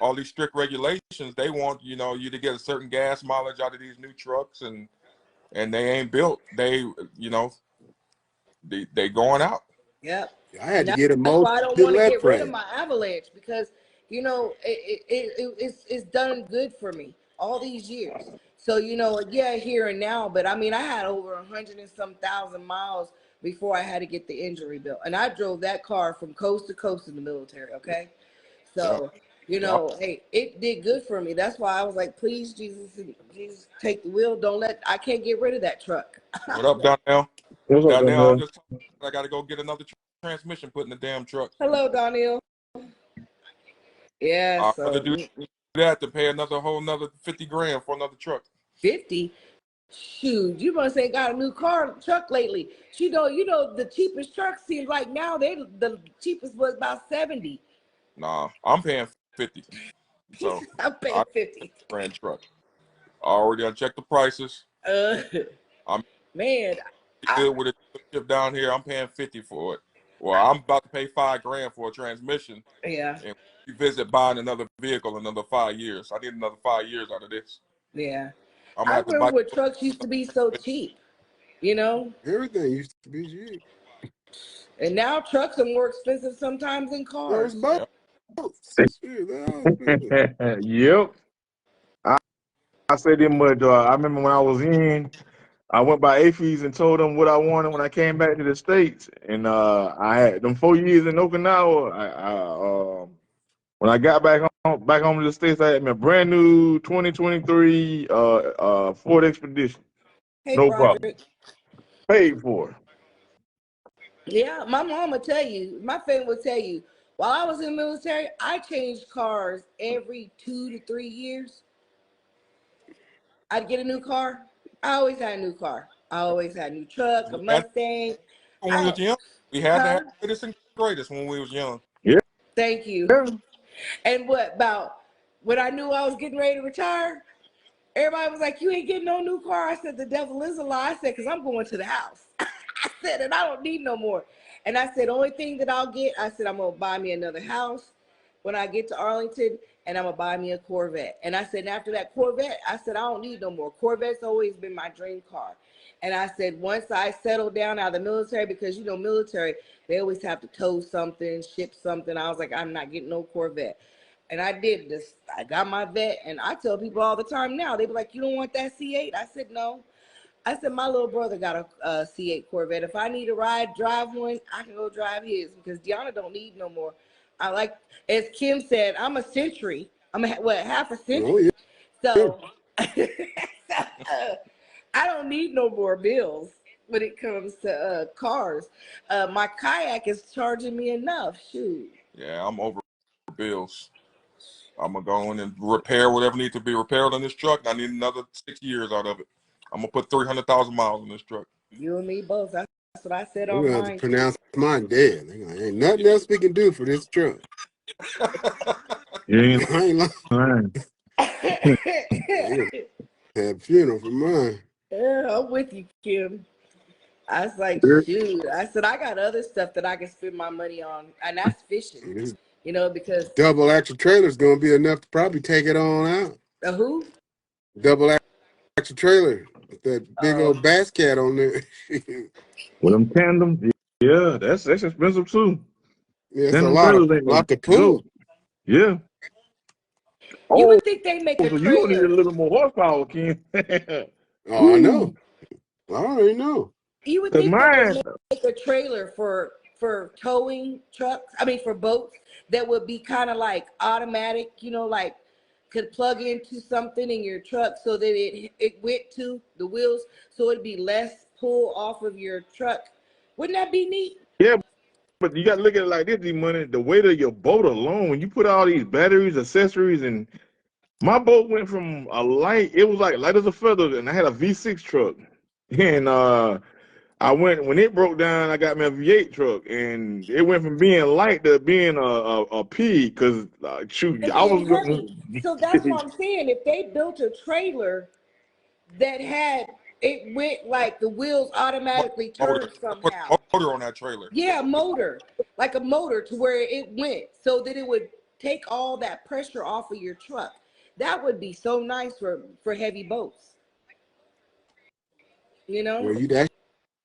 all these strict regulations, they want you to get a certain gas mileage out of these new trucks, and they ain't built. They going out. Yep. I had And to get a that's why I don't molded want to lead get rid of frame. my Avalanche, because it's done good for me all these years. So yeah, here and now, but I mean, I had over 100 and some thousand miles before I had to get the engine rebuilt, and I drove that car from coast to coast in the military. Okay, Yeah. so Yeah. hey, it did good for me. That's why I was like, please, Jesus, take the wheel. Don't let I can't get rid of that truck. What up, Donnell? What's up, Donnell, I'm Donnell? just I got to go get another transmission put in the damn truck. Hello, Donnell. Yeah, I'd rather so do that to pay another whole another $50,000 for another truck. 50. Shoot, you must ain't got a new truck lately. The cheapest truck seems like now the cheapest was about 70. Nah, I'm paying 50. So I'm I paying 50. ran truck. I already checked the prices. Uh, I'm man, good with a dealership down here. I'm paying 50 for it. Well, I'm about to pay $5,000 for a transmission yeah, and revisit buying another vehicle another 5 years. I need another 5 years out of this. yeah. I'm gonna I have to buy. remember when trucks used to be so cheap, Everything used to be cheap. and now trucks are more expensive sometimes than There's cars. boats. Yeah. Shit, they're all expensive. Yep. I said this much. I remember when I was I went by AFES and told them what I wanted when I came back to the States. And I had them 4 years in Okinawa. When I got back home to the States, I had me a brand new 2023 Ford Expedition. Hey, No problem. Broderick. Paid for. Yeah, my mom would tell you, my family would tell you, while I was in the military, I changed cars every 2 to 3 years. I'd get a new car. I always had a new car. I always had a new truck, a We had Mustang. when we I, was young. We had to have huh? latest and greatest when we was young. Yeah. Thank you. And what about when I knew I was getting ready to retire? Everybody was like, "You ain't getting no new car." I said, "The devil is a lie." I said, "Because I'm going to the house." I said, "And I don't need no more." And I said, "Only thing that I'll get," I said, "I'm gonna buy me another house when I get to Arlington, and I'm gonna buy me a Corvette. And I said, and after that Corvette, I said, I don't need no more. Corvette's always been my dream car. And I said, once I settle down out of the military, because you know, military, they always have to tow something, ship something. I was like, I'm not getting no Corvette. And I did this. I got my vet, and I tell people all the time now, they be like, you don't want that C8? I said, no. I said, my little brother got a C8 Corvette. If I need a ride, drive one, I can go drive his, because Deanna don't need no more. I like, as Kim said, I'm a century. I'm half a century. Oh, yeah. So, I don't need no more bills when it comes to cars. My kayak is charging me enough. Shoot. Yeah, I'm over bills. I'm gonna go in and repair whatever needs to be repaired on this truck. I need another 6 years out of it. I'm gonna put 300,000 miles on this truck. You and me both. That's what I said We're on gonna have to mine. pronounce mine dead. Ain't nothing else we can do for this truck. You ain't I ain't lying. They gonna have a funeral for mine. Yeah, I'm with you, Kim. I was like, shoot. I said, I got other stuff that I can spend my money on, and that's fishing. This You know, because double axle trailer is gonna be enough to probably take it on out. who? Double axle trailer with that big old bass cat on there. With them tandems, yeah, that's expensive too. Yeah, it's a Tandem lot trailers ain't no to pull. joke. Yeah. You Oh, would think they make a so you need a trailer. little more horsepower, Ken. Oh, I know. I already know. You would 'Cause think they mine, would make a trailer for towing trucks. I mean, for boats that would be kind of like automatic. You know, like could plug into something in your truck so that it went to the wheels, so it'd be less pull off of your truck. Wouldn't that be neat? yeah, but you got to look at it like this, D-Money. The weight of your boat alone, when you put all these batteries, accessories, and my boat went from a light, it was like light as a feather, and I had a V6 truck. And I went, when it broke down, I got me a V8 truck, and it went from being light to being a pig, because, shoot, And I being was heavy. going, So that's what I'm saying. If they built a trailer that had it went like the wheels automatically Motor. turned Put somehow. a motor on that trailer. Yeah, motor, like a motor to where it went so that it would take all that pressure off of your truck. That would be so nice for heavy boats. You know? Well, that's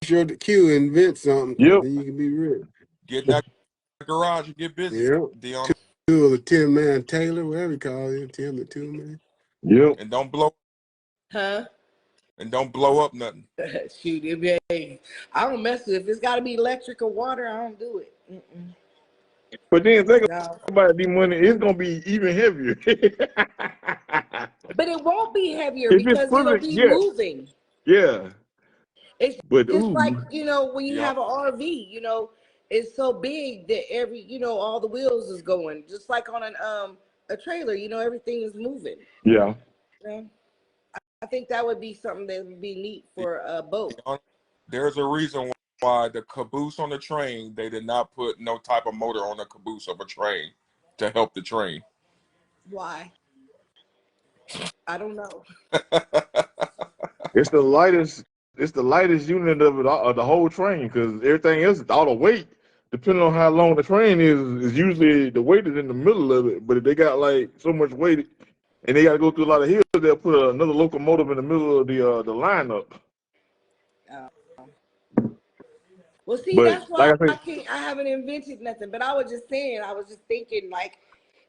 your cue, invent something, yep, then you can be rich. Get in that garage and get busy, Yeah. Dion. Two of the 10-man Taylor, whatever you call it, Tim the 2-man. yep. And don't blow Huh? up nothing. Shoot, I don't mess with it. If it's got to be electric or water, I don't do it. But then think No. about it, D-Money, it's going to be even heavier. But it won't be heavier If it's because it'll fully, be yeah, moving. yeah. It's But, just like, ooh, when you Yeah. have an RV, it's so big that all the wheels is going, just like on a trailer, everything is moving. yeah. I think that would be something that would be neat for a boat. Dion, there's a reason why the caboose on the train, they did not put no type of motor on the caboose of a train to help the train. Why? I don't know. It's the lightest unit of it, of the whole train, because everything else, all the weight, depending on how long the train is usually the weight is in the middle of it. But if they got like so much weight and they got to go through a lot of hills, they'll put another locomotive in the middle of the lineup. Uh, well, see, But that's like why I said, I haven't invented nothing. But I was just thinking, like,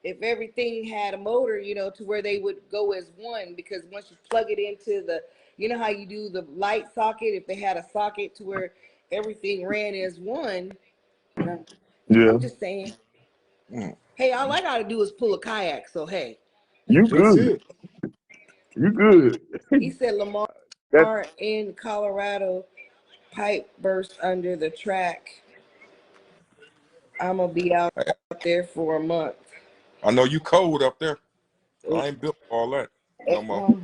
if everything had a motor, to where they would go as one, because once you plug it into how you do the light socket, if they had a socket to where everything ran as one, yeah, I'm just saying, Mm. hey, all I got to do is pull a kayak. So, hey, you That's good, it. you good. he said Lamar That in Colorado, pipe burst under the track. I'm going to be out there for a month. I know you cold up there. I ain't built for all that no more.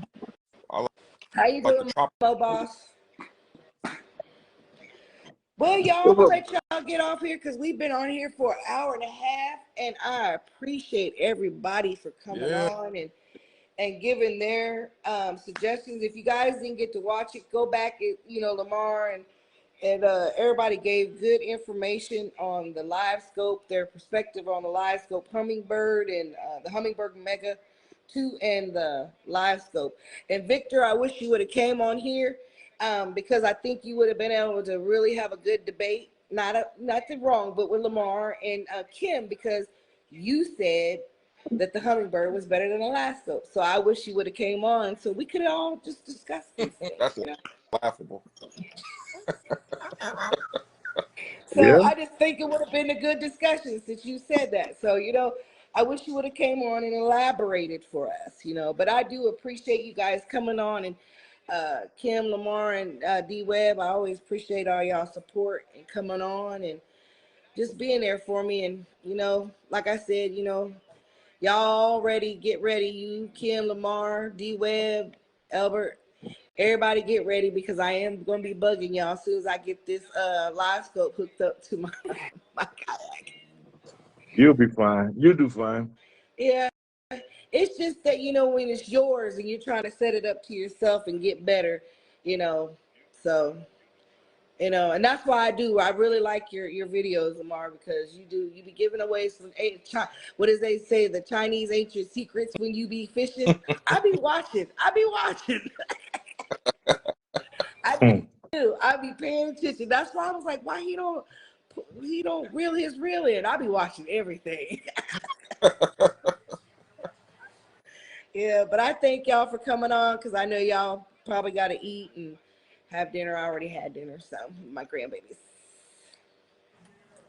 I How you like the doing, trop. Mo Boss? Well, y'all, I'm what's gonna up? let y'all get off here because we've been on here for an hour and a half, and I appreciate everybody for coming Yeah. on and giving their suggestions. If you guys didn't get to watch it, go back. Lamar And everybody gave good information on the live scope, their perspective on the live scope Hummingbird and the Hummingbird Mega 2 and the live scope. And Victor, I wish you would have came on here because I think you would have been able to really have a good debate. Nothing wrong, but with Lamar and Kim, because you said that the Hummingbird was better than the live scope. So I wish you would have came on so we could have all just discussed these things. That's You know? laughable. So Yeah. I just think it would have been a good discussion since you said that. So, I wish you would have came on and elaborated for us, but I do appreciate you guys coming on and Kim, Lamar, and D Webb. I always appreciate all y'all support and coming on and just being there for me. And, like I said, y'all ready, get ready. You, Kim, Lamar, D Webb, Albert. Everybody get ready because I am going to be bugging y'all as soon as I get this live scope hooked up to my, my kayak. You'll be fine. You'll do fine. Yeah, it's just that, when it's yours and you're trying to set it up to yourself and get better, you know, so, and that's why I really like your videos, Lamar, because you be giving away some, what does they say, the Chinese ancient secrets when you be fishing. I be watching. I do. I be paying attention. That's why I was like, why he don't reel his reel in? I be watching everything. Yeah, but I thank y'all for coming on because I know y'all probably got to eat and have dinner. I already had dinner, so my grandbabies.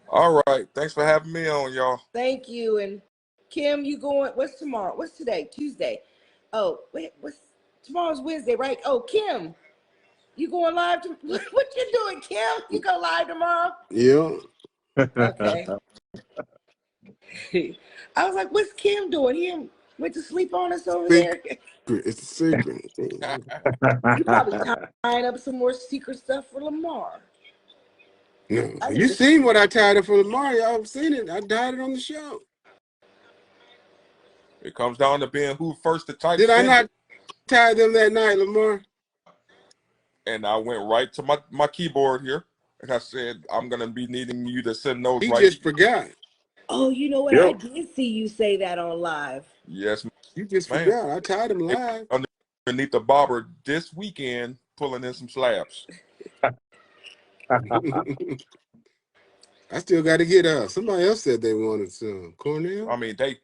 All right. Thanks for having me on, y'all. Thank you. And Kim, you going? What's tomorrow? What's today? Tuesday. Oh, wait. What's tomorrow's Wednesday, right? Oh, Kim, you going live? What you doing, Kim? You go live tomorrow? Yeah. Okay. I was like, what's Kim doing? He went to sleep on us over there. It's a secret. You probably tying up some more secret stuff for Lamar. No, you seen what I tied up for Lamar. Y'all seen it. I tied it on the show. It comes down to being who first to type Did I send not it. tie them that night, Lamar? And I went right to my keyboard here. And I said, I'm going to be needing you to send those He right. just forgot. Oh, you know what? Yep. I did see you say that on live. Yes, You just man. forgot. I tied him live. Underneath the bobber this weekend, pulling in some slabs. I still got to get somebody else said they wanted some. Cornell? I mean, they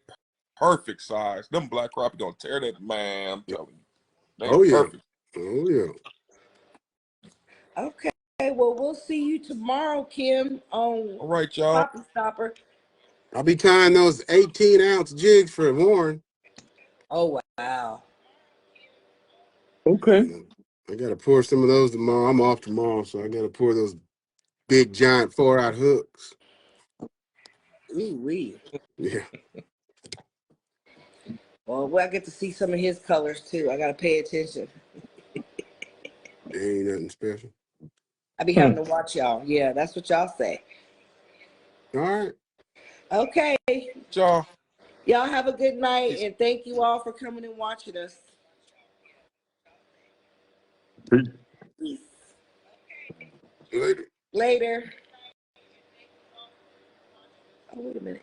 perfect size. Them black crappie going to tear that, man. I'm telling you. They Oh, yeah. perfect. Oh, yeah. Okay. Well, we'll see you tomorrow, Kim, on All right, y'all. Poppy Stopper. I'll be tying those 18-ounce jigs for Warren. Oh, wow. Okay. I got to pour some of those tomorrow. I'm off tomorrow, so I got to pour those big, giant 4-out hooks. Ooh-wee. Yeah. Well, I get to see some of his colors, too. I got to pay attention. There ain't nothing special. I be having to watch y'all. Yeah, that's what y'all say. All right. Okay. Y'all have a good night, and thank you all for coming and watching us. Peace. Later. Later. Oh, wait a minute.